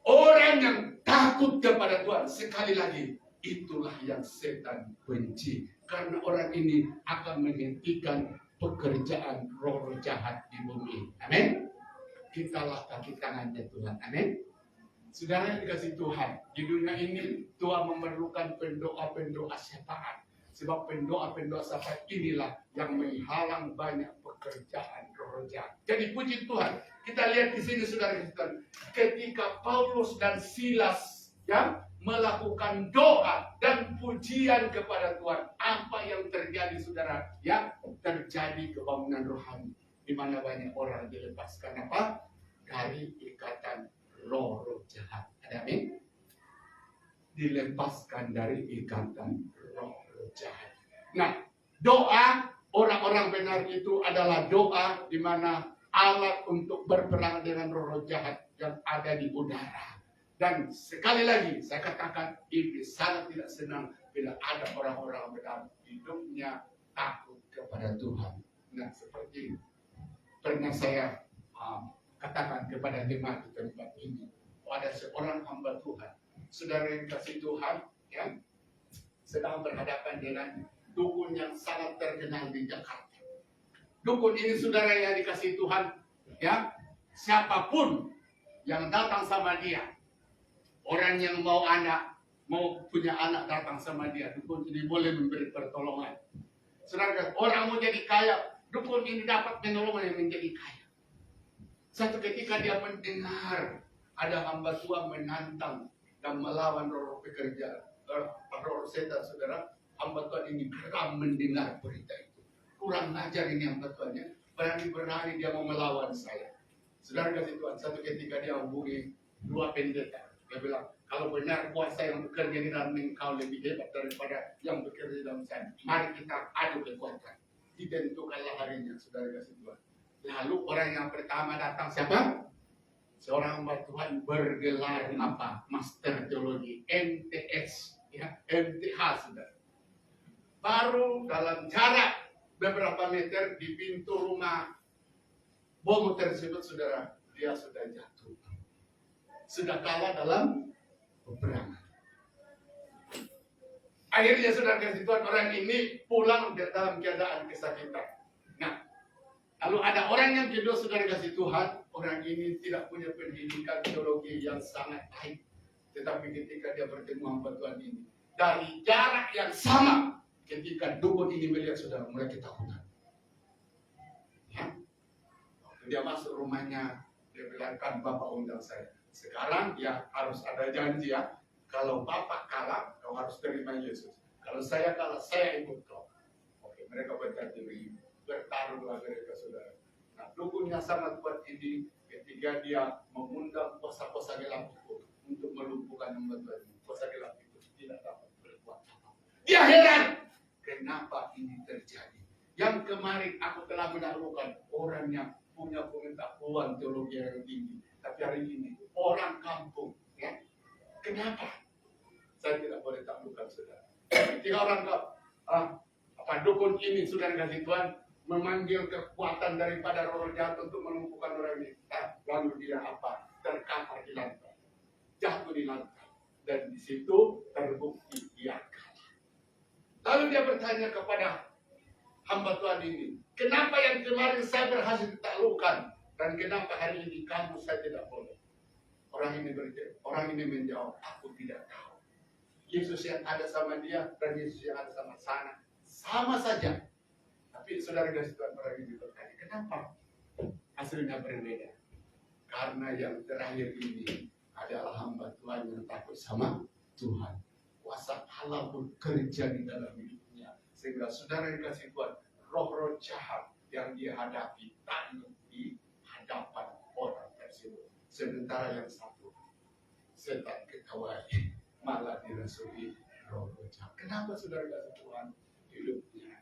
Orang yang takut kepada Tuhan, sekali lagi, itulah yang setan benci. Karena orang ini akan menghentikan pekerjaan roh jahat di bumi. Amin. Kitalah kaki tangannya Tuhan. Amin. Saudara yang dikasih Tuhan, di dunia ini Tuhan memerlukan pendoa-pendoa syafaat. Sebab pendoa-pendoa syafaat inilah yang menghalang banyak pekerjaan roh jahat. Jadi puji Tuhan, kita lihat di sini saudara, ketika Paulus dan Silas yang melakukan doa dan pujian kepada Tuhan, apa yang terjadi saudara? Ya, terjadi kebangunan rohani di mana banyak orang dilepaskan apa? Dari ikatan roh jahat. Ada amin? Dilepaskan dari ikatan roh jahat. Nah, doa orang-orang benar itu adalah doa di mana alat untuk berperang dengan roh jahat yang ada di udara. Dan sekali lagi saya katakan, iblis sangat tidak senang bila ada orang-orang benar hidupnya takut kepada Tuhan. Nah, seperti pernah saya katakan kepada jemaat di tempat ini, ada seorang hamba Tuhan, saudara yang kasih Tuhan, yang sedang berhadapan dengan dukun yang sangat terkenal di Jakarta. Dukun ini saudara yang dikasih Tuhan, ya, siapapun yang datang sama dia, orang yang mau punya anak datang sama dia, dukun ini boleh memberi pertolongan. Saudara, orang mau jadi kaya, dukun ini dapat menolong yang menjadi kaya. Satu ketika dia mendengar ada hamba Tuhan menantang dan melawan roh pekerja, roh setan, saudara. Hamba Tuhan ini geram mendengar berita itu. Kurang ajar ini hamba Tuhan, ya. Berani-berani dia mau melawan saya. Saudara kasih Tuhan, satu ketika dia hubungi dua pendeta. Dia bilang, kalau benar kuasa yang bekerja di dalam engkau lebih hebat daripada yang bekerja di dalam saya, mari kita adu kekuatan. Ditentukanlah harinya, saudara kasih Tuhan. Lalu orang yang pertama datang siapa? Seorang hamba Tuhan bergelar apa? Master Teologi, MTS, ya, MTH, saudara. Baru dalam jarak beberapa meter di pintu rumah bom tersebut, saudara, dia sudah jatuh. Sudah kalah dalam peperangan. Akhirnya saudara kasih Tuhan, orang ini pulang dalam keadaan kesakitan. Nah, lalu ada orang yang kedua, saudara kasih Tuhan, orang ini tidak punya pendidikan teologi yang sangat baik. Tetapi ketika dia bertemu hamba Tuhan ini, dari jarak yang sama, ketika dukun ini melihat, saudara, mulai ketakutan. Ya. Waktu dia masuk rumahnya, dia bilangkan, Bapak undang saya. Sekarang ya harus ada janji, ya. Kalau Bapak kalah, kau harus terima Yesus. Kalau saya kalah, saya ikut kau. Oke, mereka berjanji, bertaruhlah mereka, saudara. Nah, dukunnya sangat kuat ini ketika dia mengundang kuasa-kuasa gelap itu untuk melumpuhkan hamba Tuhan. Kuasa gelap itu tidak dapat berbuat apa. Dia heran, kenapa ini terjadi? Yang kemarin aku telah menaklukkan orang yang punya pengetahuan teologi yang tinggi, tapi hari ini orang kampung, ya. Kenapa? Saya tidak boleh taklukkan, saudara. Ketika orang dukun ini sudah kasih Tuhan memanggil kekuatan daripada roh jahat untuk melumpuhkan orang ini, lalu dia apa? Terkapar di lantai, jatuh di lantai, dan di situ terbukti dia kalah. Lalu dia bertanya kepada hamba Tuhan ini, kenapa yang kemarin saya berhasil ditaklukkan dan kenapa hari ini kamu saya tidak boleh? Orang ini menjawab, aku tidak tahu. Yesus yang ada sama dia dan Yesus yang ada sama sana sama saja. Tapi saudara kasih Tuhan, orang ini bertanya, kenapa hasilnya berbeda? Karena yang terakhir ini adalah hamba Tuhan yang takut sama Tuhan. Kuasa Allah bekerja di dalam hidupnya, sehingga saudara dikasih Tuhan, roh-roh jahat yang dia hadapi tanduk di hadapan orang tersebut. Sementara yang satu, setan ketawa, malah dirasui roh jahat. Kenapa saudara kasih Tuhan hidupnya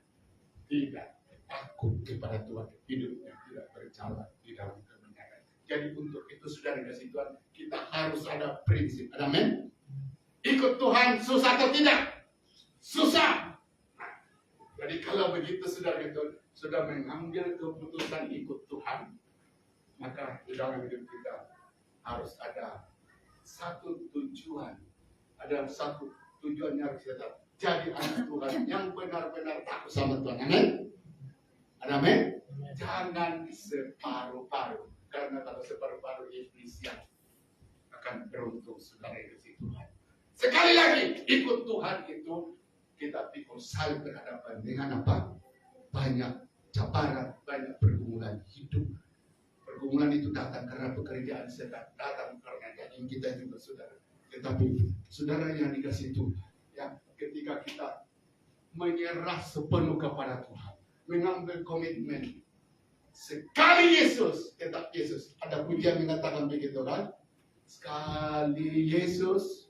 tidak takut kepada Tuhan, hidupnya tidak berjalan di dalam kebenaran. Jadi untuk itu saudara kasih Tuhan, kita harus ada prinsip. Amin. Ikut Tuhan susah atau tidak? Susah. Nah, jadi kalau begitu saudara itu sudah mengambil keputusan ikut Tuhan, maka di dalam hidup kita harus ada satu tujuan. Ada satu tujuannya harus kita jadi anak Tuhan yang benar-benar takut sama Tuhan. Amin. Amin. Jangan separuh-paruh. Karena kalau separuh-paruh iblis yang akan beruntung saudara itu Tuhan. Sekali lagi, ikut Tuhan itu kita pikul saling berhadapan dengan apa? Banyak cabaran, banyak pergumulan hidup. Pergumulan itu datang karena pekerjaan sedang, datang karena daging kita juga saudara. Tetapi saudara yang dikasih Tuhan, ya, ketika kita menyerah sepenuh kepada Tuhan, mengambil komitmen, sekali Yesus, tetap Yesus. Ada pujian mengatakan begitu kan? Sekali Yesus,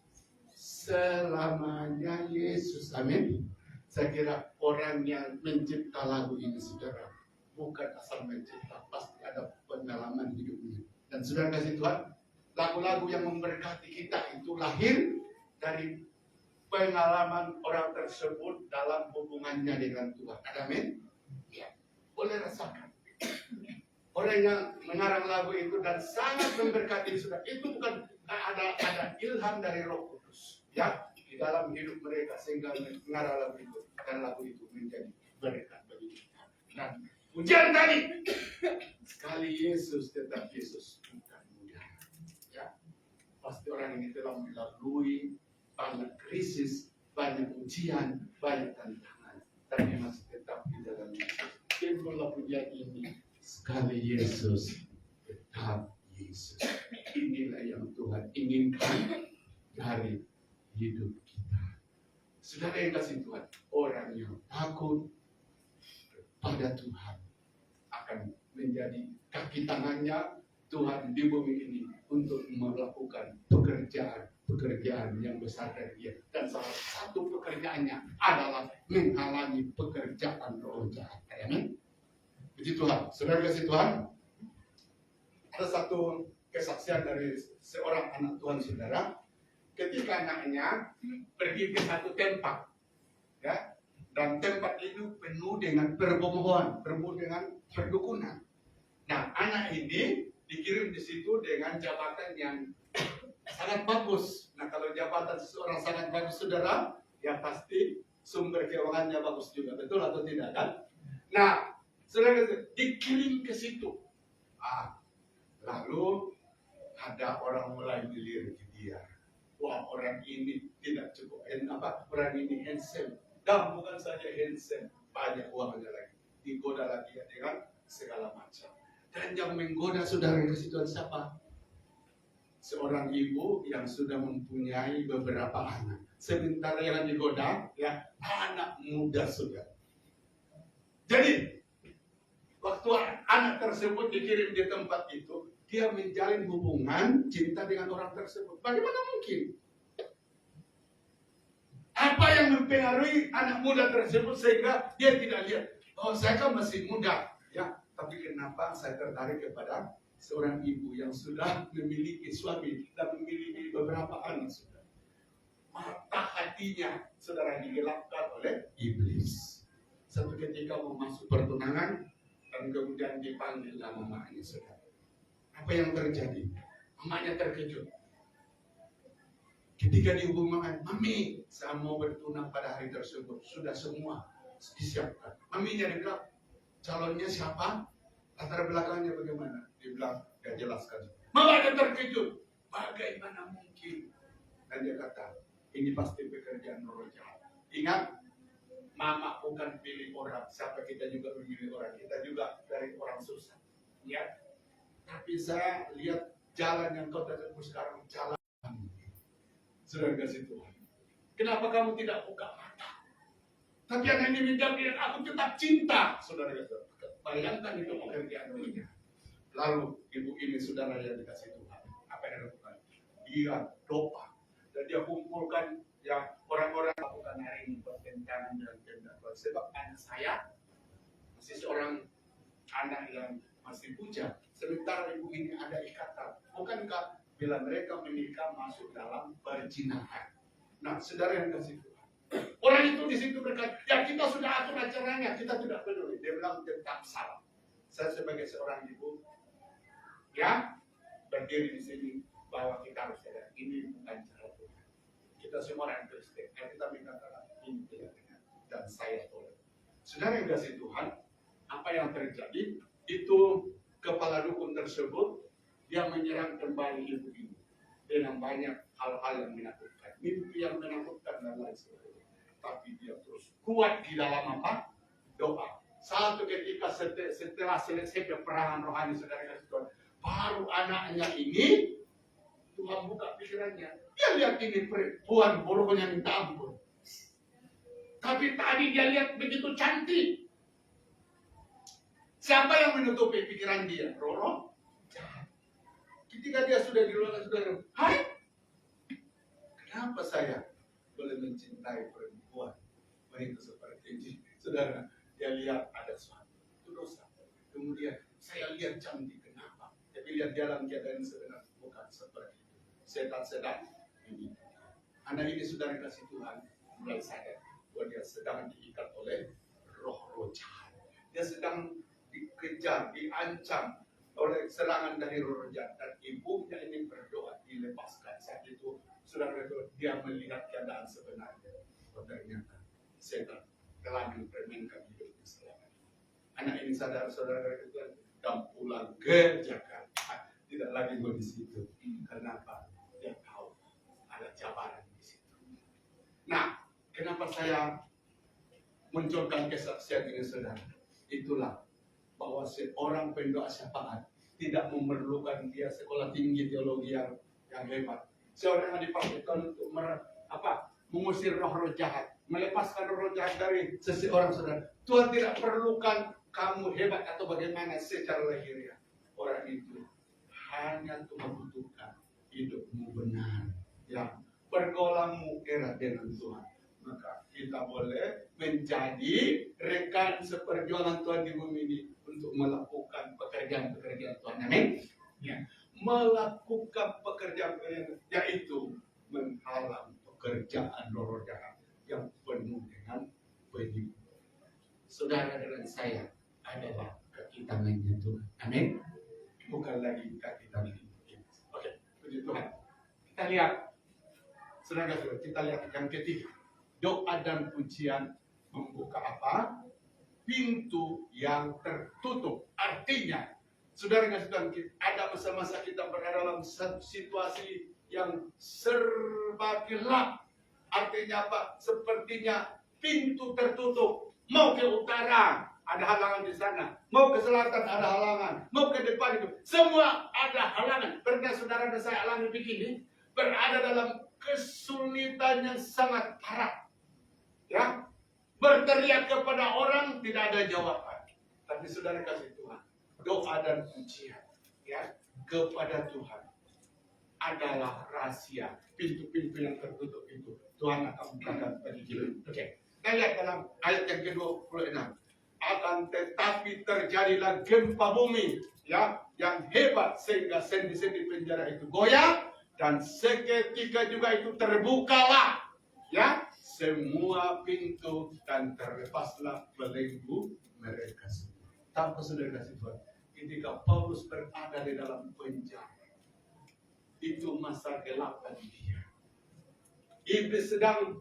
selamanya Yesus. Amin. Saya kira orang yang mencipta lagu ini saudara, bukan asal mencipta, pasti ada pengalaman hidupnya. Dan saudara kasih Tuhan, lagu-lagu yang memberkati kita itu lahir dari pengalaman orang tersebut dalam hubungannya dengan Tuhan. Amin. Ya, boleh rasakan. Orang yang mengarang lagu itu dan sangat memberkati saudara, itu bukan ada ilham dari Roh Kudus, ya, di dalam hidup mereka sehingga mengarang lagu itu dan lagu itu menjadi berkat bagi kita. Dan pujian tadi, sekali Yesus tetap Yesus, bukan mudah. Ya, pasti orang ini telah melalui banyak krisis, banyak ujian, banyak tantangan, tapi masih tetap di dalam Yesus. Timbullah pujian ini. Sekali Yesus, tetap Yesus. Inilah yang Tuhan inginkan dari hidup kita. Saudara yang kasih Tuhan, orang yang takut pada Tuhan akan menjadi kaki tangannya Tuhan di bumi ini untuk melakukan pekerjaan yang besar dari Dia. Dan salah satu pekerjaannya adalah menghalangi pekerjaan roh jahat. Amin. Puji Tuhan. Saudara kasih Tuhan, ada satu kesaksian dari seorang anak Tuhan saudara, ketika anaknya pergi ke satu tempat, ya, dan tempat itu penuh dengan perbohongan, penuh dengan perdukunan. Nah, anak ini dikirim di situ dengan jabatan yang sangat bagus. Nah, kalau jabatan seseorang sangat bagus saudara, ya pasti sumber keuangannya bagus juga, betul atau tidak kan? Nah, saudara dikirim ke situ. Lalu ada orang mulai melirik dia. Wah, orang ini tidak cukup, orang ini handsome. Dan bukan saja handsome, banyak uangnya lagi. Digoda lagi dengan segala macam. Dan yang menggoda saudara ke situ siapa? Seorang ibu yang sudah mempunyai beberapa anak. Sementara yang digoda, ya, anak muda sudah. Jadi waktu anak tersebut dikirim di tempat itu, dia menjalin hubungan cinta dengan orang tersebut. Bagaimana mungkin? Apa yang mempengaruhi anak muda tersebut sehingga dia tidak lihat, oh saya kan masih muda, ya, tapi kenapa saya tertarik kepada seorang ibu yang sudah memiliki suami dan memiliki beberapa anak sudah. Mata hatinya saudara digelapkan oleh iblis. Satu ketika mau masuk pertunangan, dan kemudian dipanggil nama mamanya saudara. Apa yang terjadi? Mamanya terkejut. Ketika dihubungkan, mami, saya mau bertunang pada hari tersebut. Sudah semua disiapkan. Maminya dibilang, calonnya siapa? Latar belakangnya bagaimana? Dibilang, gak jelaskan. Mamanya terkejut. Bagaimana mungkin? Dan dia kata, ini pasti pekerjaan roh jahat. Ingat, Mama bukan pilih orang, siapa kita juga memilih orang, kita juga dari orang susah, ya. Tapi saya lihat jalan yang kau tempuh sekarang, jalan sudah kasih Tuhan. Kenapa kamu tidak buka mata? Tapi anak ini menjawab, aku tetap cinta, saudara kasih. Bayangkan itu pekerjaannya. Lalu ibu ini saudara yang dikasih Tuhan, apa yang dilakukan? Dia doa dan dia kumpulkan yang orang-orang lakukan hari ini pertentangan dan tenda sebab anak saya masih seorang anak yang masih bujang, sementara ibu ini ada ikatan. Bukankah bila mereka menikah masuk dalam perzinahan? Nah, saudara yang kasih Tuhan, orang itu di situ berkata, ya kita sudah atur acaranya, kita tidak peduli. Dia bilang tetap salah. Saya sebagai seorang ibu, ya berdiri di sini bahwa kita harus sadar ini bukan cara Tuhan. Kita semua orang Kristen, kita mengatakan ini tidak benar dan saya tolak. Saudara yang kasih Tuhan, apa yang terjadi itu kepala dukun tersebut yang menyerang kembali ibu ini dengan banyak hal-hal yang menakutkan, mimpi yang menakutkan dan lain sebagainya. Tapi dia terus kuat di dalam apa? Doa. Satu ketika setelah selesai peperangan rohani, saudara kasih Tuhan, baru anaknya ini Tuhan buka pikirannya. Dia lihat ini perempuan borokonya minta ampun. Tapi tadi dia lihat begitu cantik. Siapa yang menutupi pikiran dia? Roh jahat. Ketika dia sudah di ruangan, saudara, hai, kenapa saya boleh mencintai perempuan wanita seperti ini? Saudara, dia lihat ada suatu itu dosa. Kemudian saya lihat cantik, kenapa? Tapi lihat dalam keadaan sebenarnya bukan seperti itu. Setan sedang ini. Anak ini sudah dikasih Tuhan mulai sadar bahwa dia sedang diikat oleh roh-roh jahat. Dia sedang dikejar, diancam oleh serangan dari roh jahat, dan ibunya ini berdoa dilepaskan. Saat itu saudara dia melihat keadaan sebenarnya. Ternyata setan telah mempermainkan hidupnya selama ini. Anak ini sadar saudara itu dan pulang ke Jakarta, tidak lagi di situ. Kenapa? Dia tahu ada cabaran di situ. Nah, kenapa saya munculkan kesaksian ini saudara? Itulah bahwa seorang pendoa syafaat tidak memerlukan dia sekolah tinggi teologi yang hebat. Seorang yang dipakai untuk mengusir roh-roh jahat, melepaskan roh jahat dari seseorang saudara. Tuhan tidak perlukan kamu hebat atau bagaimana secara lahiriah. Orang itu hanya Tuhan butuhkan hidupmu benar, ya, pergaulanmu erat dengan Tuhan. Maka kita boleh menjadi rekan seperjuangan Tuhan di bumi ini untuk melakukan pekerjaan-pekerjaan Tuhan. Amin. Ya, melakukan pekerjaan-pekerjaan, yaitu menghalang pekerjaan roh jahat yang penuh dengan penipu. Saudara dan saya adalah kaki tangannya Tuhan. Amin. Bukan lagi kaki tangan kita. Oke, puji Tuhan. Kita lihat, saudara, kita lihat yang ketiga. Doa dan pujian membuka apa? Pintu yang tertutup. Artinya, saudara dan ada masa-masa kita berada dalam situasi yang serba gelap. Artinya apa? Sepertinya pintu tertutup. Mau ke utara, ada halangan di sana. Mau ke selatan, ada halangan. Mau ke depan itu, semua ada halangan. Pernah saudara dan saya alami begini, berada dalam kesulitan yang sangat parah. Ya, berteriak kepada orang tidak ada jawaban. Tapi saudara kasih Tuhan, doa dan pujian, ya, kepada Tuhan adalah rahasia. Pintu-pintu yang tertutup itu Tuhan akan bukakan bagi kita. Oke, kita lihat dalam ayat yang ke-26. Akan tetapi terjadilah gempa bumi, ya, yang hebat sehingga sendi-sendi penjara itu goyah, dan seketika juga itu terbukalah, ya, semua pintu dan terlepaslah belenggu mereka semua. Tanpa saudara kasih Tuhan, ketika Paulus berada di dalam penjara, itu masa gelap bagi dia. Iblis sedang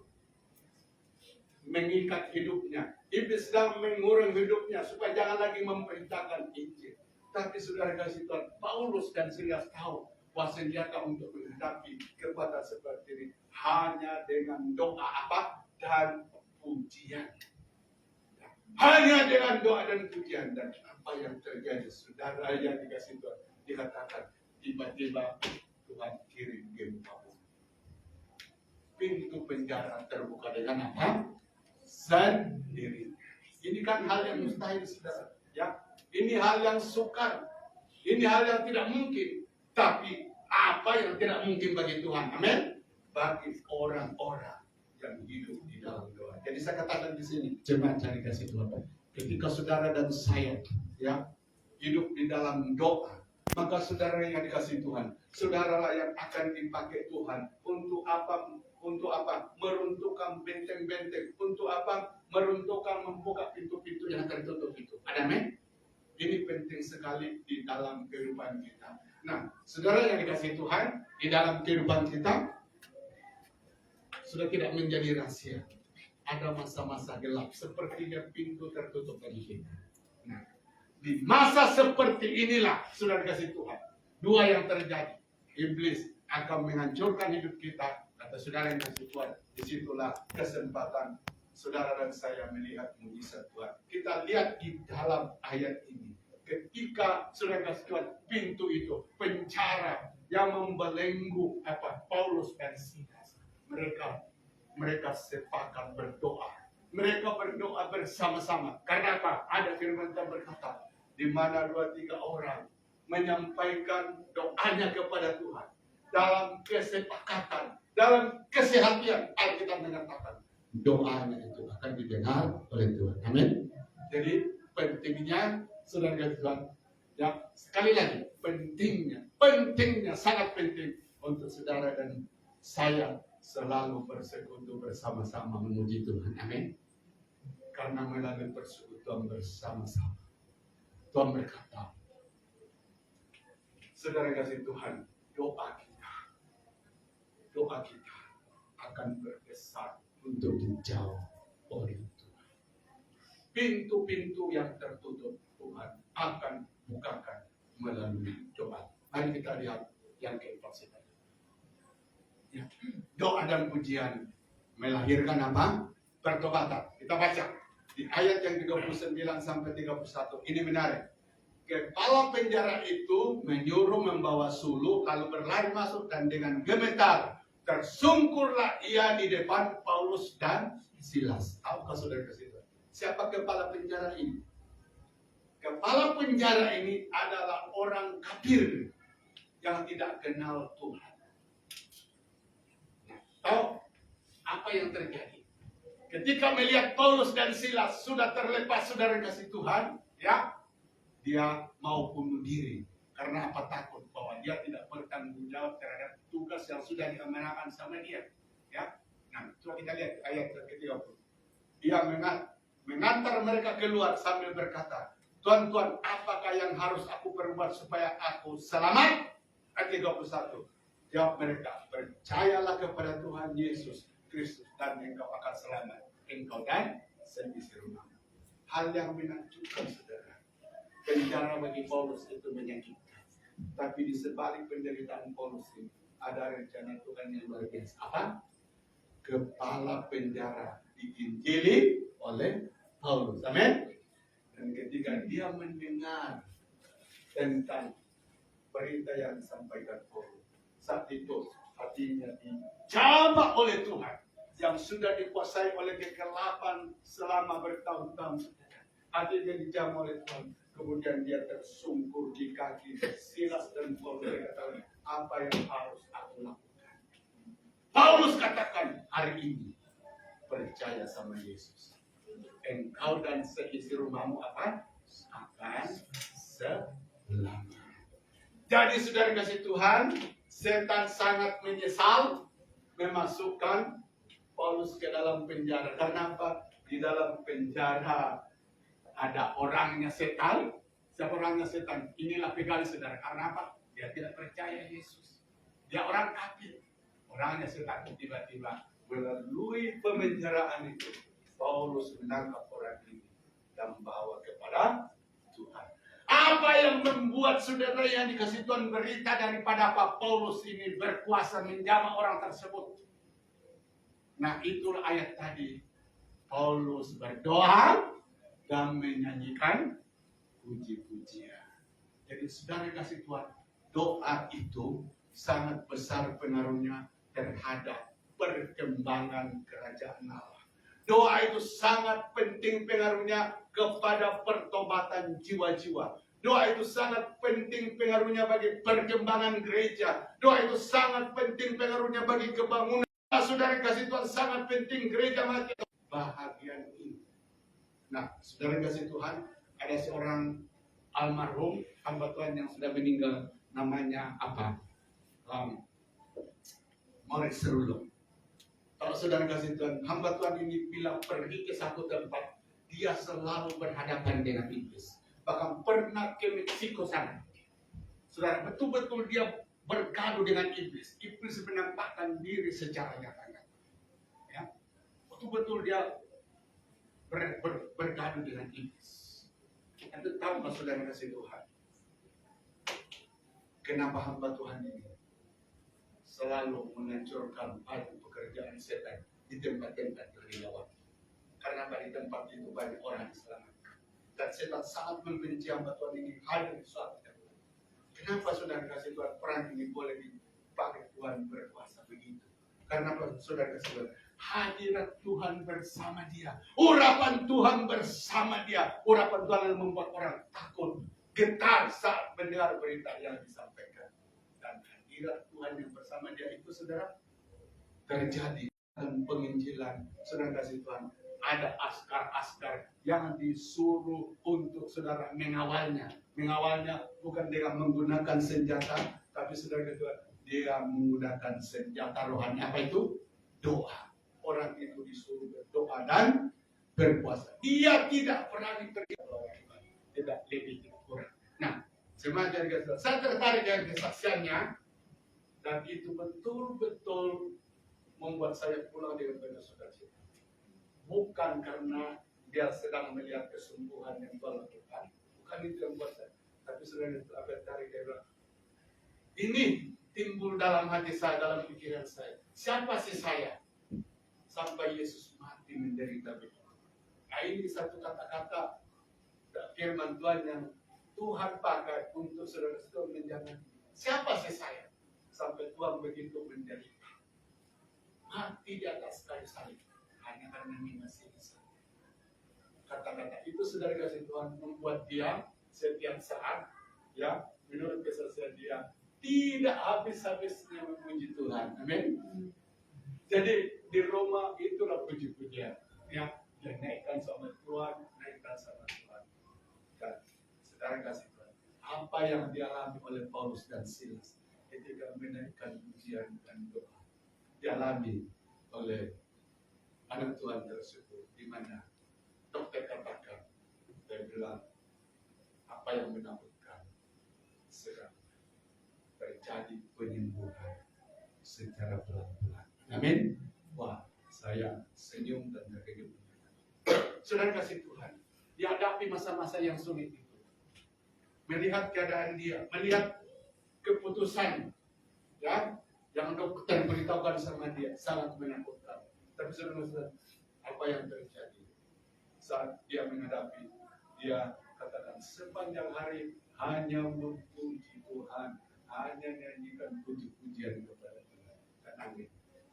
mengikat hidupnya. Iblis sedang mengurung hidupnya supaya jangan lagi memberitakan Injil. Tapi saudara kasih Tuhan, Paulus dan Silas tahu bahwa senjata untuk menghadapi kekuatan seperti ini hanya dengan doa dan pujian. Hanya dengan doa dan pujian. Dan apa yang terjadi, saudara yang dikasih Tuhan, dikatakan tiba-tiba Tuhan kirim gempa bumi. Pintu penjara terbuka dengan apa? Sendiri. Ini kan hal yang mustahil, saudara. Ya, ini hal yang sukar. Ini hal yang tidak mungkin. Tapi apa yang tidak mungkin bagi Tuhan? Amin. Bagi orang-orang yang hidup di dalam doa. Jadi saya katakan di sini, jemaat yang dikasih Tuhan, ketika saudara dan saya ya hidup di dalam doa, maka saudara yang dikasih Tuhan, saudaralah yang akan dipakai Tuhan untuk apa? Untuk apa? Meruntuhkan benteng-benteng. Untuk apa? Meruntuhkan, membuka pintu-pintu yang tertutup itu. Ada men? Ini penting sekali di dalam kehidupan kita. Nah, saudara yang dikasih Tuhan, di dalam kehidupan kita sudah tidak menjadi rahasia. Ada masa-masa gelap, sepertinya pintu tertutup bagi kita. Nah, di masa seperti inilah sudah dikasih Tuhan, dua yang terjadi. Iblis akan menghancurkan hidup kita. Kata saudara yang kasih Tuhan, disitulah kesempatan saudara dan saya melihat mujizat Tuhan. Kita lihat di dalam ayat ini, ketika saudara kasih Tuhan, pintu itu, penjara yang membelenggu Paulus dan Silas, mereka sepakat berdoa. Mereka berdoa bersama-sama. Karena apa? Ada firman Tuhan berkata, di mana 2-3 orang menyampaikan doanya kepada Tuhan dalam kesepakatan, dalam kesehatian, Alkitab mengatakan doanya itu akan didengar oleh Tuhan. Amin. Jadi pentingnya saudara Tuhan, ya sekali lagi pentingnya sangat penting untuk saudara dan saya selalu bersekutu bersama-sama memuji Tuhan. Amin. Karena melalui persekutuan bersama-sama, Tuhan berkata, saudara kasih Tuhan, doa kita akan berkesan untuk dijawab oleh Tuhan. Pintu-pintu yang tertutup Tuhan akan bukakan melalui doa. Mari kita lihat yang keempat saudara. Ya. Doa dan pujian melahirkan apa? Pertobatan. Kita baca di ayat yang 39 sampai 31. Ini menarik. Kepala penjara itu menyuruh membawa suluh, lalu berlari masuk dan dengan gemetar tersungkurlah ia di depan Paulus dan Silas. Tahukah saudara kasih Tuhan? Siapa kepala penjara ini? Kepala penjara ini adalah orang kafir yang tidak kenal Tuhan. Tahu apa yang terjadi? Ketika melihat Paulus dan Silas sudah terlepas saudara kasih Tuhan, ya, dia mau bunuh diri. Karena apa? Takut bahwa dia tidak bertanggung jawab terhadap tugas yang sudah diamanahkan sama dia. Ya, nah coba kita lihat ayat ke-30. Dia mengantar mereka keluar sambil berkata, Tuan, apakah yang harus aku perbuat supaya aku selamat? Ayat 31. Jawab mereka, percayalah kepada Tuhan Yesus Kristus dan engkau akan selamat, engkau dan seisi rumahmu. Hal yang menakjubkan saudara, penjara bagi Paulus itu menyakitkan. Tapi di sebalik penderitaan Paulus ini ada rencana Tuhan yang luar biasa. Apa? Kepala penjara diinjili oleh Paulus. Amin. Dan ketika dia mendengar tentang berita yang disampaikan Paulus, saat itu hatinya dijamah oleh Tuhan yang sudah dikuasai oleh kegelapan selama bertahun-tahun. Hatinya dijamah oleh Tuhan. Kemudian dia tersungkur di kaki Silas dan Paulus. Berkata, apa yang harus aku lakukan? Paulus katakan, hari ini percaya sama Yesus. Engkau dan seisi rumahmu apa? Akan selamat. Jadi saudara kasih Tuhan, setan sangat menyesal memasukkan Paulus ke dalam penjara. Karena apa? Di dalam penjara ada orangnya setan. Siapa orangnya setan? Inilah pegali saudara. Karena apa? Dia tidak percaya Yesus. Dia orang kafir. Orangnya setan. Tiba-tiba melalui pemenjaraan itu, Paulus menangkap orang ini dan bawa kepada Tuhan. Apa yang membuat saudara yang dikasih Tuhan berita daripada apa? Paulus ini berkuasa menjamah orang tersebut. Nah itulah ayat tadi. Paulus berdoa dan menyanyikan puji-pujian. Jadi saudara kasih Tuhan, doa itu sangat besar pengaruhnya terhadap perkembangan kerajaan Allah. Doa itu sangat penting pengaruhnya kepada pertobatan jiwa-jiwa. Doa itu sangat penting pengaruhnya bagi perkembangan gereja. Doa itu sangat penting pengaruhnya bagi kebangunan. Saudara kasih Tuhan, sangat penting gereja mati. Bahagian ini Nah, saudara kasih Tuhan, ada seorang almarhum hamba Tuhan yang sudah meninggal, namanya apa? Morris Serulung. Kalau saudara kasih Tuhan, hamba Tuhan ini bila pergi ke satu tempat, dia selalu berhadapan dengan iblis. Bahkan pernah ke Meksiko sana. Saudara, betul-betul dia bergaduh dengan iblis. Iblis menampakkan diri secara nyata. Ya, betul-betul dia bergaduh dengan iblis. Anda tahu nggak saudara kasih Tuhan? Kenapa hamba Tuhan ini selalu menghancurkan banyak pekerjaan setan di tempat-tempat terlewat? Karena di tempat itu banyak orang diselamatkan. Dan setan sangat membenci hamba Tuhan ini hadir di suatu tempat. Kenapa saudara kasih Tuhan perang ini boleh dipakai Tuhan berkuasa begitu? Karena saudara kasih Tuhan, hadirat Tuhan bersama dia, urapan Tuhan bersama dia, urapan Tuhan yang membuat orang takut, getar saat mendengar berita yang disampaikan. Dan hadirat Tuhan yang bersama dia itu saudara terjadi dalam penginjilan. Saudara kasih Tuhan, ada askar-askar yang disuruh untuk saudara mengawalnya. Mengawalnya bukan dengan menggunakan senjata, tapi saudara kasih Tuhan, dia menggunakan senjata rohani. Apa itu? Doa. Orang itu disuruh berdoa dan berpuasa. Dia tidak pernah pergi tidak lebih tidak kurang. Nah, semacam itu. Saya tertarik dengan kesaksiannya dan itu betul-betul membuat saya pulang dengan penuh sukacita. Bukan karena dia sedang melihat kesembuhan yang Tuhan lakukan, bukan itu yang buat saya. Tapi sebenarnya itu tertarik dia bilang, ini timbul dalam hati saya, dalam pikiran saya. Siapa sih saya? Sampai Yesus mati menderita begitu. Nah, ini satu kata-kata firman Tuhan yang Tuhan pakai untuk saudara-saudara menjaga. Siapa sih saya? Sampai Tuhan begitu menderita. Mati di atas kayu salib. Hanya karena ini masih bisa. Kata-kata itu saudara kasih Tuhan membuat dia setiap saat, ya, menurut kesaksian dia, tidak habis-habisnya memuji Tuhan. Amin. Jadi di Roma itulah puji-pujian yang dia naikkan sama Tuhan, naikkan sama Tuhan. Dan saudara kasih Tuhan, apa yang dialami oleh Paulus dan Silas ketika menaikkan pujian dan doa, dialami oleh anak Tuhan tersebut, di mana dokter katakan, dia bilang, apa yang menakutkan sedang terjadi penyembuhan secara pelan-pelan. Amin. Wah, saya senyum dan terkejut. Saudara kasih Tuhan, dihadapi masa-masa yang sulit itu, melihat keadaan dia, melihat keputusan, ya, yang dokter beritahukan sama dia sangat menakutkan. Tapi saudara, apa yang terjadi saat dia menghadapi? Dia katakan sepanjang hari hanya memuji Tuhan, hanya nyanyikan puji-pujian kepada Tuhan. Dan amin.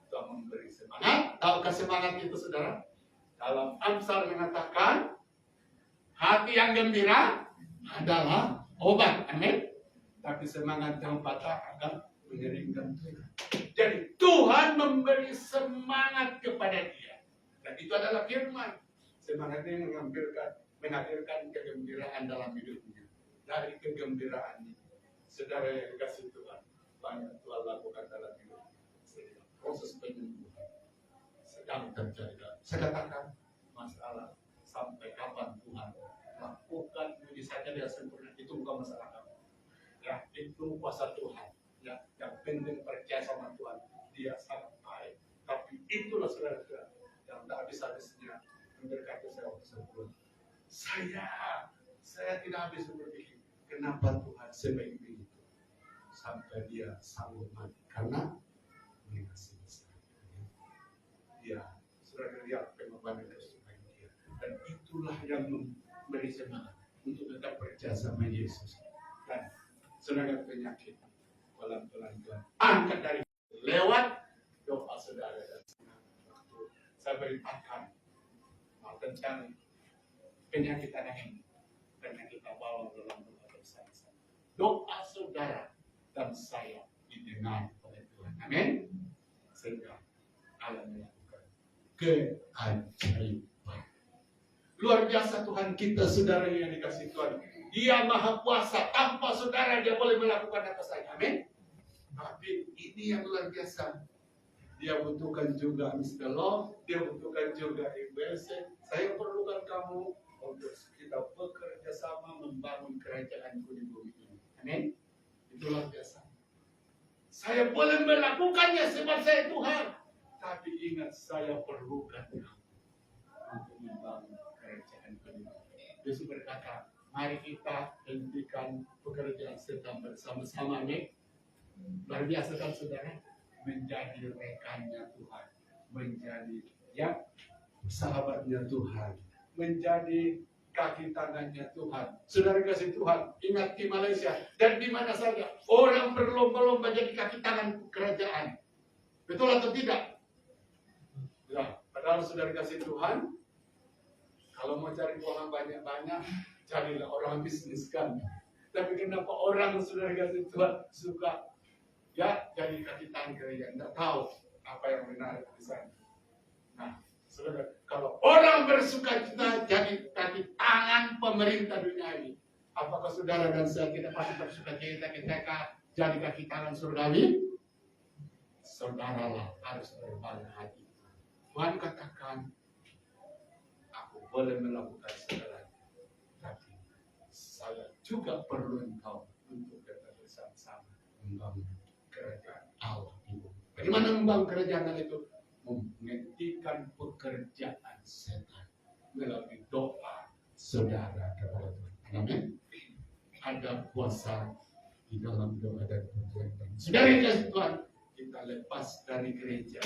Tuhan memberi semangat. Tahukah semangat itu saudara? Dalam Amsal mengatakan hati yang gembira adalah obat. Amin. Tapi semangat yang patah akan mengeringkan Tuhan. Jadi Tuhan memberi semangat kepada dia. Dan itu adalah firman. Semangat ini menghadirkan kegembiraan dalam hidupnya. Dari kegembiraan ini, saudara yang dikasih Tuhan, banyak Tuhan lakukan dalam hidupnya. Proses penyembuhan sedang terjadi. Saya katakan masalah sampai kapan Tuhan lakukan mujizatnya dengan sempurna, itu bukan masalah kamu. Ya, itu kuasa Tuhan. Ya, yang penting percaya sama Tuhan, dia sangat baik. Tapi itulah saudara-saudara yang tak habis-habisnya memberkati saya waktu sebelum. Saya tidak habis berpikir kenapa Tuhan sebaik begitu sampai dia sanggup mati karena mengasihi saya. Dia saudara lihat pengorbanan kesukaan dia, dan itulah yang memberi semangat untuk tetap percaya sama Yesus. Dan saudara penyakit pelan-pelan Tuhan angkat dari lewat doa saudara dan waktu saya beritakan tentang penyakit anak ini, karena kita bawa dalam doa bersama-sama. Doa saudara dan saya didengar oleh Tuhan. Amin. Sehingga Allah melakukan keajaiban. Luar biasa Tuhan kita, saudara yang dikasih Tuhan. Dia maha kuasa, tanpa saudara dia boleh melakukan apa saja. Amin. Tapi ini yang luar biasa. Dia butuhkan juga Mr. Love, dia butuhkan juga IBC. Saya perlukan kamu untuk kita bekerja sama membangun kerajaan di bumi ini. Amin. Itu luar biasa. Saya boleh melakukannya sebab saya Tuhan. Tapi ingat, saya perlukan kamu untuk membangun kerajaan di bumi. Yesus berkata, mari kita hentikan pekerjaan sedang bersama-sama. Amin. Luar biasa kan saudara, menjadi rekannya Tuhan, menjadi sahabatnya Tuhan, menjadi kaki tangannya Tuhan. Saudara kasih Tuhan, ingat di Malaysia dan di mana saja orang berlomba-lomba jadi kaki tangan kerajaan. Betul atau tidak? Ya, padahal saudara kasih Tuhan, kalau mau cari uang banyak-banyak, carilah orang bisnis kan. Tapi kenapa orang saudara kasih Tuhan suka jadi kaki tangan kerajaan, tidak tahu apa yang benar di sana. Nah, saudara, kalau orang bersuka cita jadi kaki tangan pemerintah dunia ini, apakah saudara dan saya tidak pasti bersuka cita ketika jadi kaki tangan surgawi? Saudaralah harus berbangga hati. Tuhan katakan, aku boleh melakukan segala, tapi saya juga perlu engkau untuk kita bersama-sama membangun kerajaan Allah itu. Bagaimana membangun kerajaan Allah itu? Menghentikan pekerjaan setan melalui doa saudara kepada Tuhan. Amin. Ada kuasa di dalam doa dan perbuatan. Saudara yang kasih Tuhan, kita lepas dari gereja,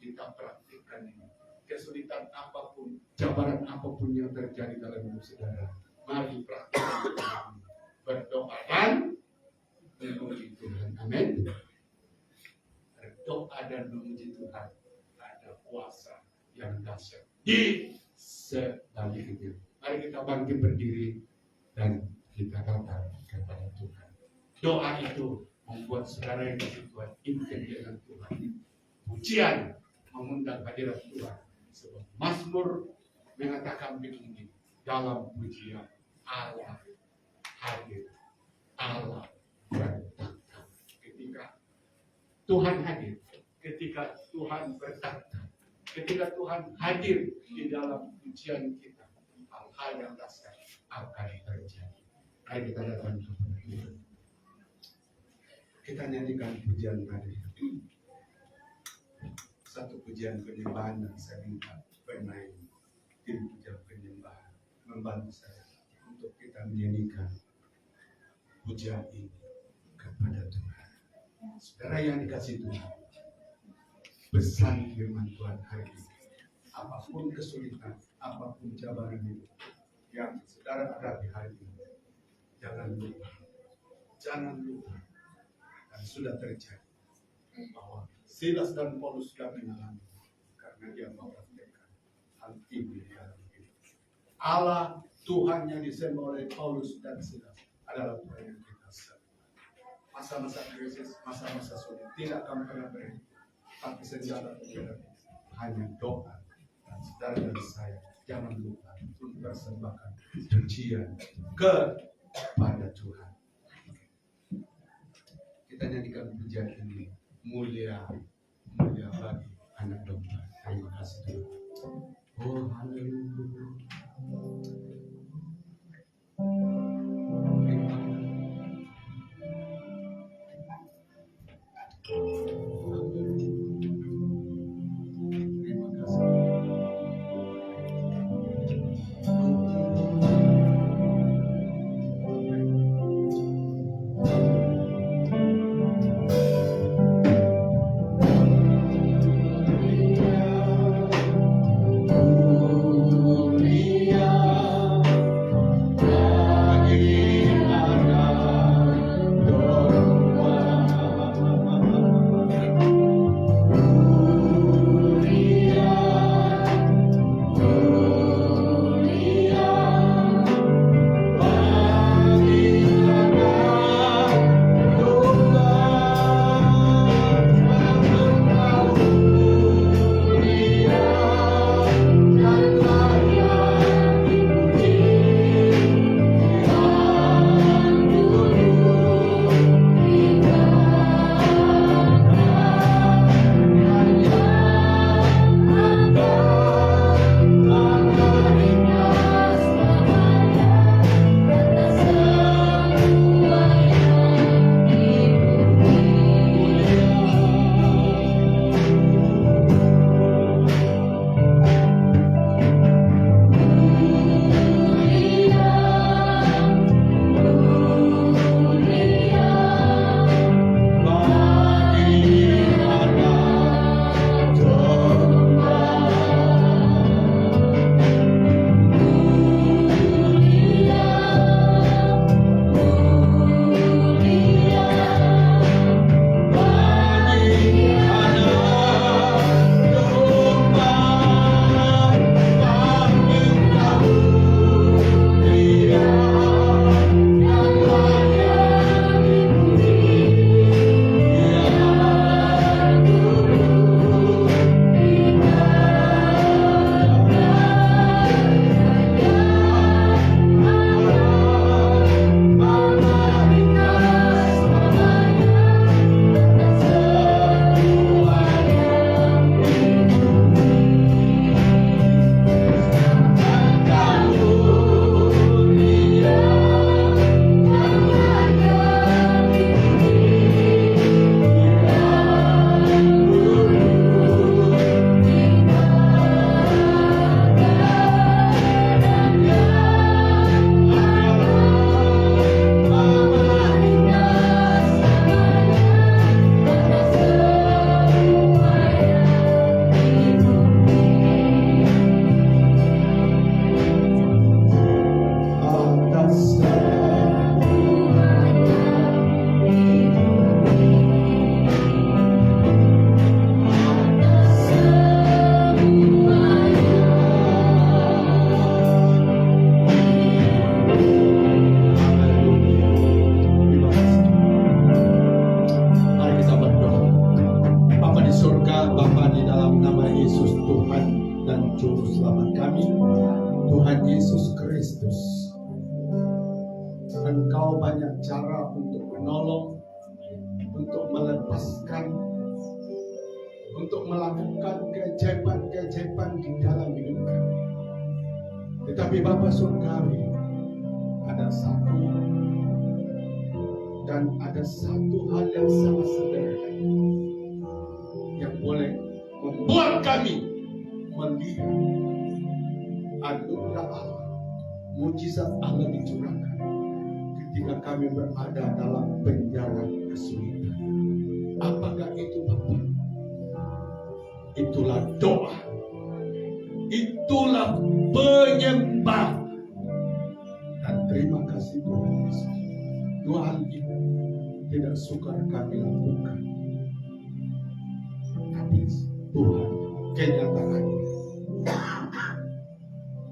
kita praktikkan ini. Kesulitan apapun, cabaran apapun yang terjadi dalam hidup saudara, mari praktikkan ini. Berdoa dan memuji Tuhan. Amin. Berdoa dan memuji Tuhan. Ada kuasa yang dahsyat di sebaliknya. Mari kita bangkit berdiri dan kita datang kepada Tuhan. Doa itu membuat saudara yang kasih Tuhan intim dengan Tuhan. Pujian mengundang hadirat Tuhan. Sebab Mazmur mengatakan begini dalam pujian, Allah hadir, Allah bertata. Ketika Tuhan hadir, ketika Tuhan bertata, ketika Tuhan hadir di dalam pujian kita, hal-hal yang dahsyat akan terjadi. Mari kita datang kepada Tuhan. Kita nyanyikan pujian tadi. Satu pujian penyembahan yang saya minta bermain tim pujian penyembahan membantu saya untuk kita menyanyikan pujian ini kepada Tuhan. Saudara yang dikasih Tuhan, pesan firman Tuhan hari ini, apapun kesulitan, apapun cabaran itu yang saudara hadapi hari ini, jangan lupa, dan sudah terjadi bahwa Silas dan Paulus sudah mengalami karena dia mempraktikkan hal ini di dalam hidup. Allah Tuhan yang disembah oleh Paulus dan Silas adalah Tuhan yang kita sembah. Masa-masa krisis, masa-masa sulit tidak akan pernah berhenti. Tapi senjata kita hanya doa. Dan saudara dan saya jangan lupa untuk persembahkan pujian kepada Tuhan. Kita nyanyikan pujian ini. Mulia bagi anak domba. Terima kasih Tuhan. Oh haleluya. Terima kasih. Ya Bapa, di dalam nama Yesus Tuhan dan Juru Selamat kami, Tuhan Yesus Kristus, Engkau banyak cara untuk menolong, untuk melepaskan, untuk melakukan keajaiban-keajaiban di dalam hidup kami. Tetapi Bapa Surgawi, ada satu hal yang sangat sederhana yang boleh membuat kami melihat anugerah Allah, mujizat Allah dicurahkan ketika kami berada dalam penjara kesulitan. Apakah itu Bapak? Itulah doa, itulah penyembah. Dan terima kasih Tuhan Yesus. Dua hal itu tidak sukar kami lakukan, tapi Tuhan kenyataannya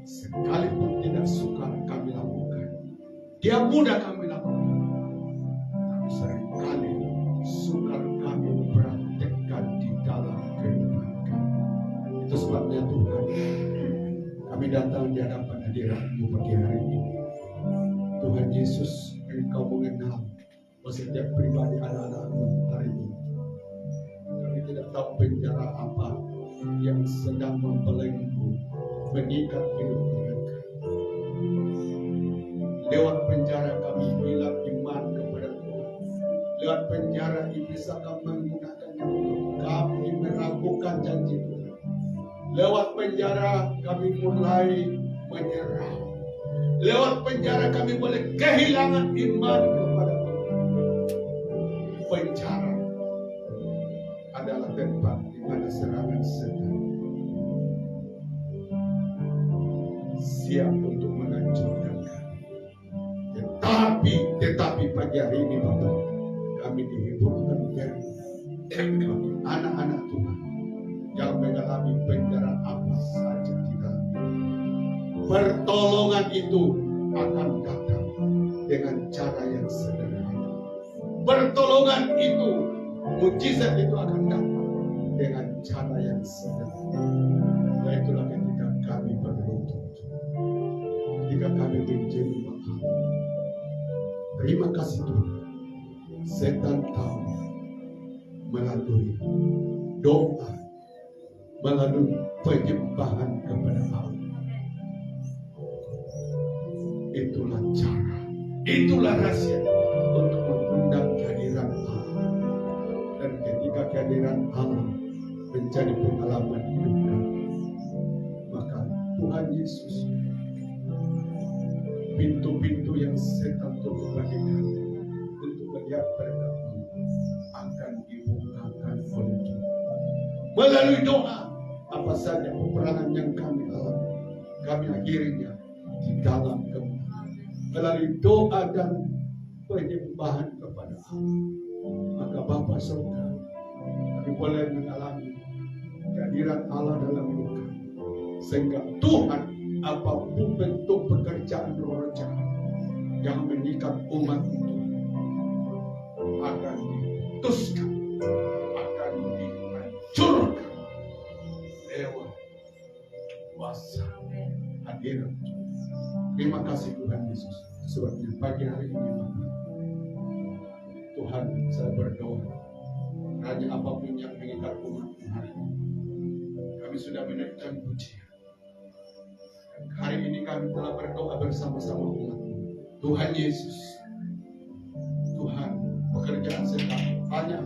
sekalipun tidak sukar kami lakukan, Dia mudah kami lakukan, tapi seringkali sukar kami praktekkan di dalam kehidupan kami. Itu sebabnya Tuhan, kami datang di hadapan hadirat-Mu pagi hari ini. Tuhan Yesus, Engkau mengenal setiap pribadi anak-anak-Mu hari ini. Kami tidak tahu penjara apa yang sedang membelenggu, mengikat hidup mereka. Lewat penjara kami hilang iman kepada Tuhan. Lewat penjara iblis akan menggunakannya untuk kami meragukan janji Tuhan. Lewat penjara kami mulai menyerah. Lewat penjara kami boleh kehilangan iman kepada Tuhan. Penjara adalah tempat di mana serangan setan siap untuk menghancurkan kami. Tetapi pagi hari ini Bapak, kami dihiburkan dari anak-anak Tuhan yang mengalami penjara apa saja di dalam. Pertolongan itu akan datang dengan cara yang sederhana. Pertolongan itu, mujizat itu akan datang dengan cara yang sederhana. Nah, itulah ketika kami berlutut, ketika kami menjemput Allah. Terima kasih Tuhan. Setan tahu melalui doa, melalui penyembahan kepada Allah. Itulah cara, itulah rahasia untuk mengundang kehadiran Allah. Dan ketika kehadiran Allah menjadi pengalaman hidup kami, maka Tuhan Yesus, pintu-pintu yang setan tutup bagi kami untuk melihat berkat-Mu akan dibukakan oleh Tuhan. Melalui doa, apa saja peperangan yang kami alami, kami akhirnya di dalam kemenangan. Melalui doa dan penyembahan kepada Allah, maka Bapa Surga, kami boleh mengalami kehadiran Allah dalam hidup kami. Sehingga Tuhan, apapun bentuk pekerjaan roh jahat yang mengikat umat itu akan diputuskan, akan dihancurkan lewat kuasa hadirat. Terima kasih Tuhan Yesus. Sebabnya pagi hari ini Bapak, Tuhan, saya berdoa hanya apapun yang mengikat umat hari ini, kami sudah menaikkan pujian. Hari ini kami telah berdoa bersama-sama umat Tuhan Yesus. Tuhan, pekerjaan setan banyak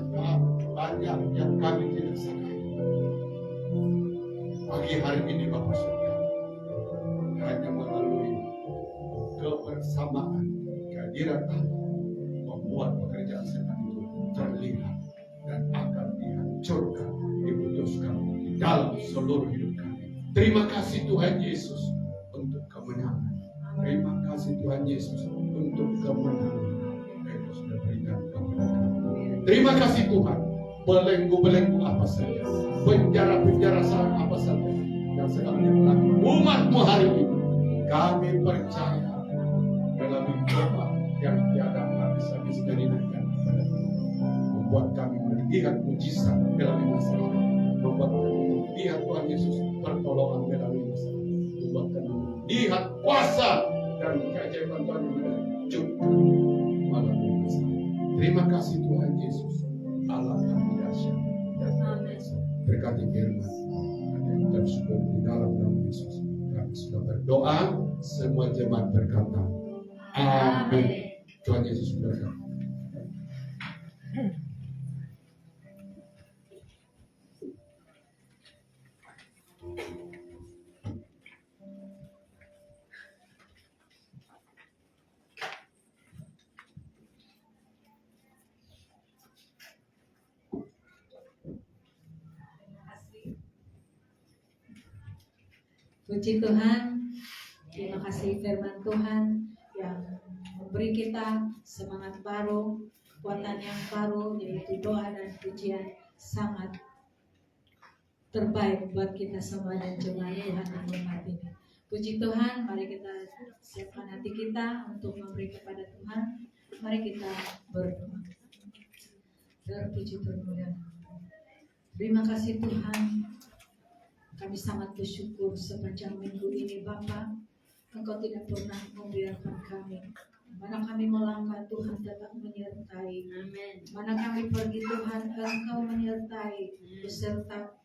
yang kami tidak sadari. Pagi hari ini Bapak Surga, hanya melalui kebersamaan kehadiran Allah membuat pekerjaan setan itu terlihat dan akan dihancurkan, diputuskan di dalam seluruh hidup kami. Terima kasih Tuhan Yesus untuk kemenangan. Terima kasih Tuhan Yesus untuk kemenangan yang Kau sudah berikan kepada kami. Terima kasih Tuhan. Belenggu-belenggu apa saja, penjara-penjara apa saja yang sedang dialami umat-Mu hari ini, kami percaya melalui doa yang tiada habis-habis dinaikkan kepada Tuhan, membuat kami melihat mujizat melalui masalah, melihat kuasa dan keajaiban Tuhan yang ada juga malam ini. Terima kasih Tuhan Yesus, Allah kami dahsyat dan kuasa. Berkati firman dan syukur di dalam nama Yesus. Kami sudah berdoa, semua jemaat berkata, amin. Tuhan Yesus berkati. Puji Tuhan, terima kasih firman Tuhan yang memberi kita semangat baru, kekuatan yang baru, yaitu doa dan pujian sangat terbaik buat kita semua dan jemaat Tuhan yang hormat ini. Puji Tuhan, mari kita siapkan hati kita untuk memberi kepada Tuhan. Mari kita berdoa. Terpuji termulia. Terima kasih Tuhan. Kami sangat bersyukur sepanjang minggu ini Bapa, Engkau tidak pernah membiarkan kami. Mana kami melangkah Tuhan tetap menyertai. Amin. Mana kami pergi Tuhan Engkau menyertai beserta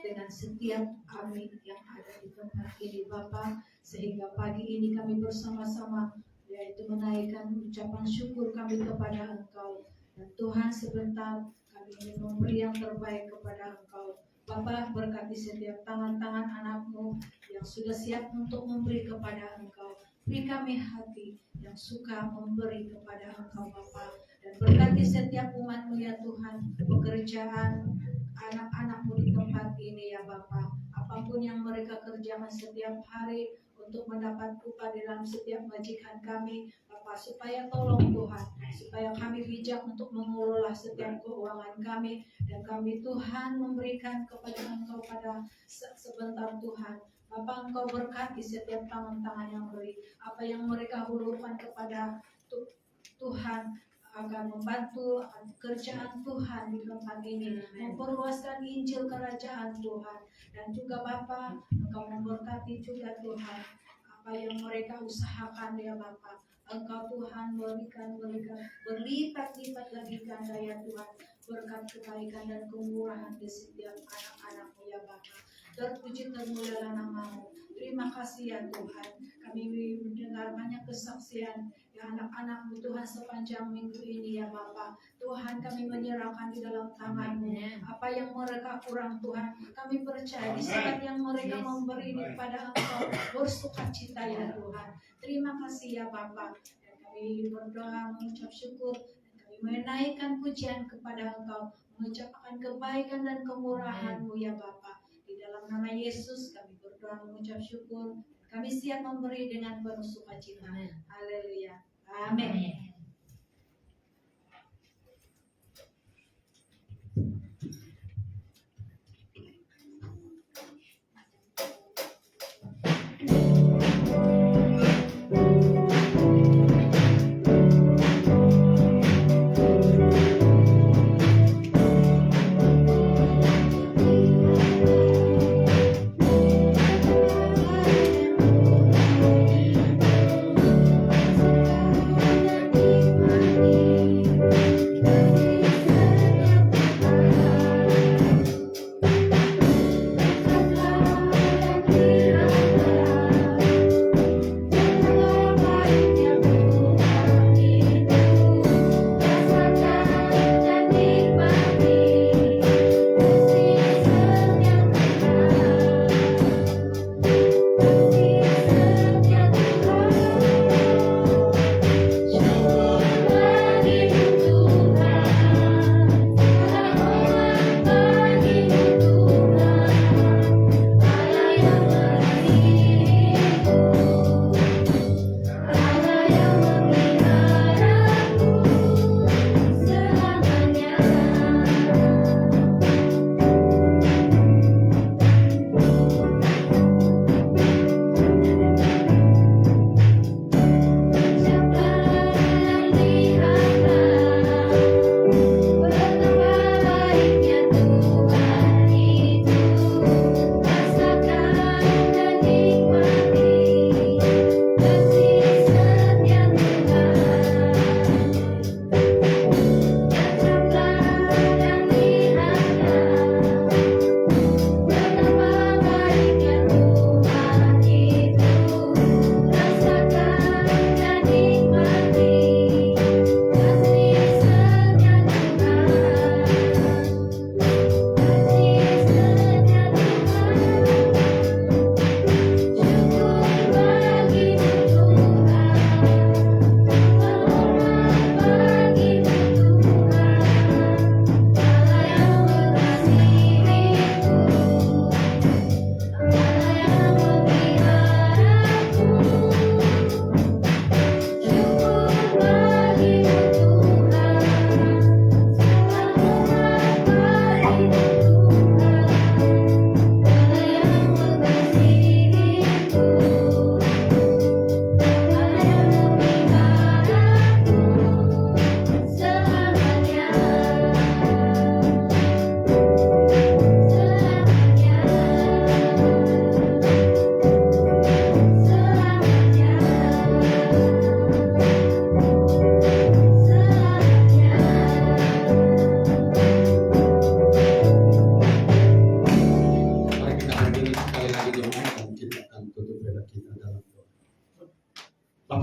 dengan setiap kami yang ada di tempat ini Bapa, sehingga pagi ini kami bersama-sama yaitu menaikkan ucapan syukur kami kepada Engkau. Dan Tuhan sebentar kami ingin memberi yang terbaik kepada Engkau. Bapa, berkati setiap tangan-tangan anak-Mu yang sudah siap untuk memberi kepada Engkau. Beri kami hati yang suka memberi kepada Engkau Bapa. Dan berkati setiap umat-Mu ya Tuhan, pekerjaan anak-anak-Mu di tempat ini ya Bapa. Apapun yang mereka kerjakan setiap hari untuk mendapat upah dalam setiap majikan kami Bapa, supaya tolong Tuhan, supaya kami bijak untuk mengelola setiap keuangan kami, dan kami Tuhan memberikan kepada Engkau pada sebentar Tuhan. Bapa, Engkau berkati setiap tangan-tangan yang beri, apa yang mereka hulurkan kepada Tuhan akan membantu kerjaan Tuhan di tempat ini, memperluaskan Injil kerajaan Tuhan. Dan juga Bapa, Engkau memberkati juga Tuhan apa yang mereka usahakan ya Bapa. Engkau Tuhan berikan berlipat-lipat lagi ganda ya Tuhan, berkat kebaikan dan kemurahan di setiap anak-anak-Mu ya Bapa. Terpuji termulialah nama-Mu. Terima kasih ya Tuhan. Kami mendengar banyak kesaksian ya anak-anak-Mu Tuhan sepanjang minggu ini ya Bapa. Tuhan, kami menyerahkan di dalam tangan-Mu. Apa yang mereka kurang Tuhan, kami percaya di saat yang mereka memberi kepada Engkau, bersukacita ya Tuhan. Terima kasih ya Bapa. Dan kami berdoa mengucap syukur, dan kami menaikkan pujian kepada Engkau, mengucapkan kebaikan dan kemurahan-Mu ya Bapa. Di dalam nama Yesus kami berdoa mengucap syukur. Kami siap memberi dengan penuh sukacita. Haleluya. Amin.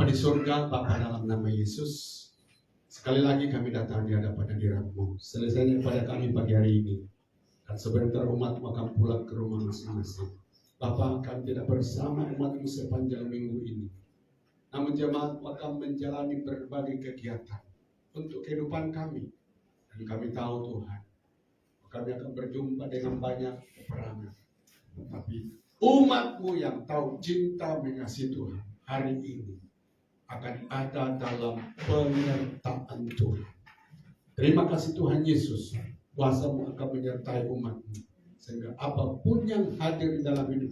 di surga, Bapa dalam nama Yesus, sekali lagi kami datang di hadapan hadirat-Mu. Selesainya pada kami pagi hari ini, dan sebentar umat akan pulang ke rumah masing-masing. Bapa, kami tidak bersama umat-Mu sepanjang minggu ini. Namun jemaat akan menjalani berbagai kegiatan untuk kehidupan kami. Dan kami tahu Tuhan, kami akan berjumpa dengan banyak peperangan. Tapi umat-Mu yang tahu cinta mengasihi Tuhan, hari ini akan ada dalam penyertaan Tuhan. Terima kasih Tuhan Yesus, kuasa-Mu akan menyertai umat-Mu, sehingga apapun yang hadir di dalam hidup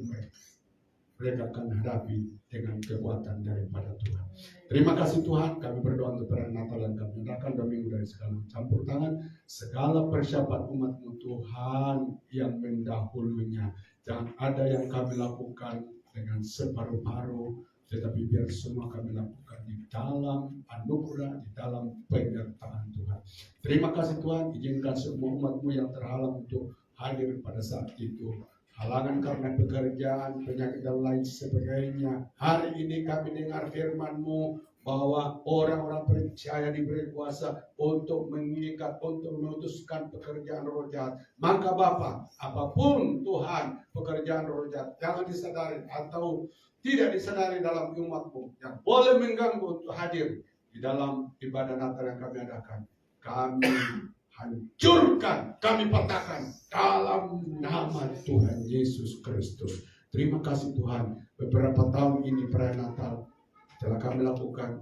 mereka akan hadapi dengan kekuatan daripada Tuhan. Terima kasih Tuhan, kami berdoa untuk perayaan Natal dan kami menyerahkan 2 minggu dari segala campur tangan, segala persiapan umat-Mu Tuhan yang mendahulunya. Jangan ada yang kami lakukan dengan separuh-paruh, tetapi biar semua kami lakukan di dalam anugerah, di dalam penyertaan Tuhan. Terima kasih Tuhan, izinkan semua umat-Mu yang terhalang untuk hadir pada saat itu. Halangan karena pekerjaan, penyakit dan lain sebagainya. Hari ini kami dengar firman-Mu bahwa orang-orang percaya diberi kuasa untuk mengikat, untuk memutuskan pekerjaan roh jahat. Maka Bapa, apapun Tuhan pekerjaan roh jahat, jangan disadari atau tidak disadari dalam umat-Mu yang boleh mengganggu untuk hadir di dalam ibadah Natal yang kami adakan, kami hancurkan, kami patahkan dalam nama Tuhan Yesus Kristus. Terima kasih Tuhan, beberapa tahun ini perayaan Natal telah kami lakukan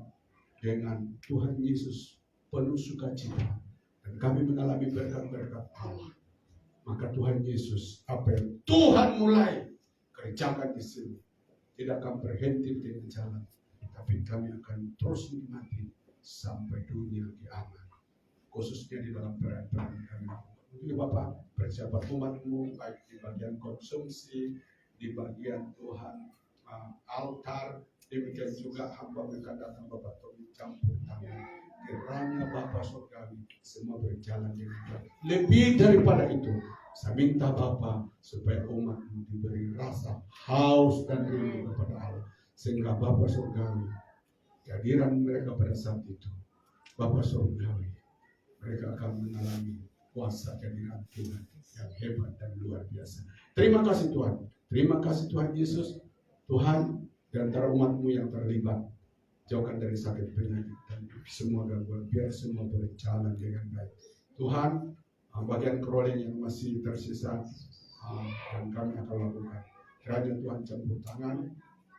dengan Tuhan Yesus penuh sukacita, dan kami mengalami berkat-berkat Allah. Maka Tuhan Yesus, apa yang Tuhan mulai kerjakan di sini tidak akan berhenti dengan jalan, tapi kami akan terus menikmati sampai dunia kiamat, khususnya di dalam perayaan kami. Untuk Bapak, persiapan umat-Mu baik di bagian konsumsi, di bagian Tuhan altar, demikian juga hamba mereka datang Bapak Tommy campur tangan. Kiranya Bapa Surgawi semua berjalan dengan baik. Lebih daripada itu, saya minta Bapa supaya umat-Mu diberi rasa haus dan rindu kepada Allah, sehingga Bapa Surgawi, kehadiran mereka pada saat itu, Bapa Surgawi, mereka akan mengalami kuasa kehadiran Tuhan yang hebat dan luar biasa. Terima kasih Tuhan, terima kasih Tuhan Yesus. Tuhan, di antara umat-Mu yang terlibat, jauhkan dari sakit penyakit dan semua gangguan, biar semua berjalan dengan baik. Tuhan, bagian crawling yang masih tersisa dan kami akan lakukan, kiranya Tuhan campur tangan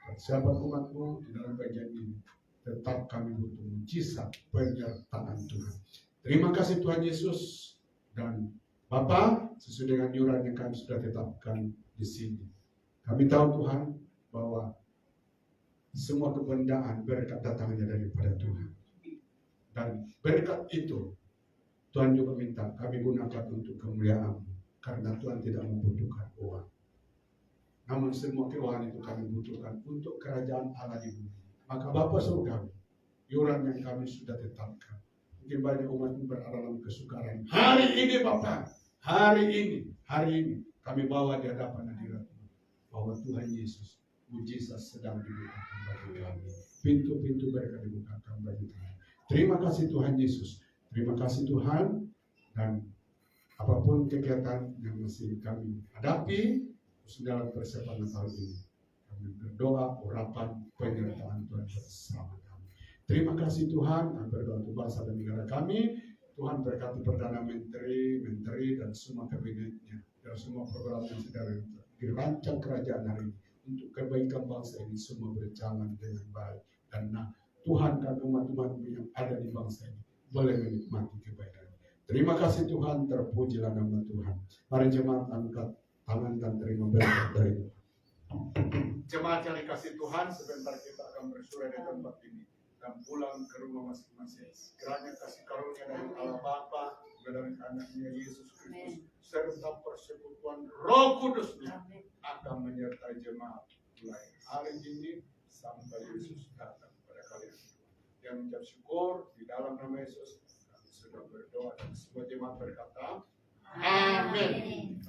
persiapan umat-Mu di dalam bagian ini. Tetap kami butuh mujizat penyertaan Tuhan. Terima kasih Tuhan Yesus. Dan Bapa, sesuai dengan iuran yang kami sudah tetapkan di sini, kami tahu Tuhan bahwa semua kebendaan berkat datangnya daripada Tuhan. Dan berkat itu Tuhan juga minta kami gunakan untuk kemuliaan, karena Tuhan tidak membutuhkan uang. Namun semua keuangan itu kami butuhkan untuk kerajaan Allah di bumi. Maka Bapa Surgawi, iuran yang kami sudah tetapkan, mungkin banyak umat berada dalam kesukaran. Hari ini Bapa, hari ini kami bawa di hadapan hadirat-Mu bahwa Tuhan Yesus, mujizat sedang dibukakan bagi kami. Pintu-pintu berkat dibukakan bagi kami. Terima kasih Tuhan Yesus. Terima kasih Tuhan. Dan apapun kegiatan yang masih kami hadapi, dalam persiapan Natal ini, kami berdoa urapan penyertaan Tuhan bersama kami. Terima kasih Tuhan. Kami berdoa untuk bangsa dan negara kami. Tuhan berkati Perdana Menteri, dan semua kabinetnya, dan semua program yang sedang dirancang kerajaan hari ini untuk kebaikan bangsa ini semua berjalan dengan baik. Dan Tuhan, kami umat-umat yang ada di bangsa ini boleh menikmati kebaikan. Terima kasih Tuhan, terpujilah nama Tuhan. Mari jemaat angkat tangan dan terima berkat dari Tuhan. Jemaat yang dikasih Tuhan, sebentar kita akan bersuara di tempat ini dan pulang ke rumah masing-masing. Kiranya kasih karunia dari Allah Bapa, dari anaknya Yesus Kristus, serta persekutuan Roh Kudusnya akan menyertai jemaat mulai hari ini sampai Yesus datang pada kalian. Yang mengucap syukur di dalam nama Yesus, kami sudah berdoa dan semua jemaat berkata, Amin.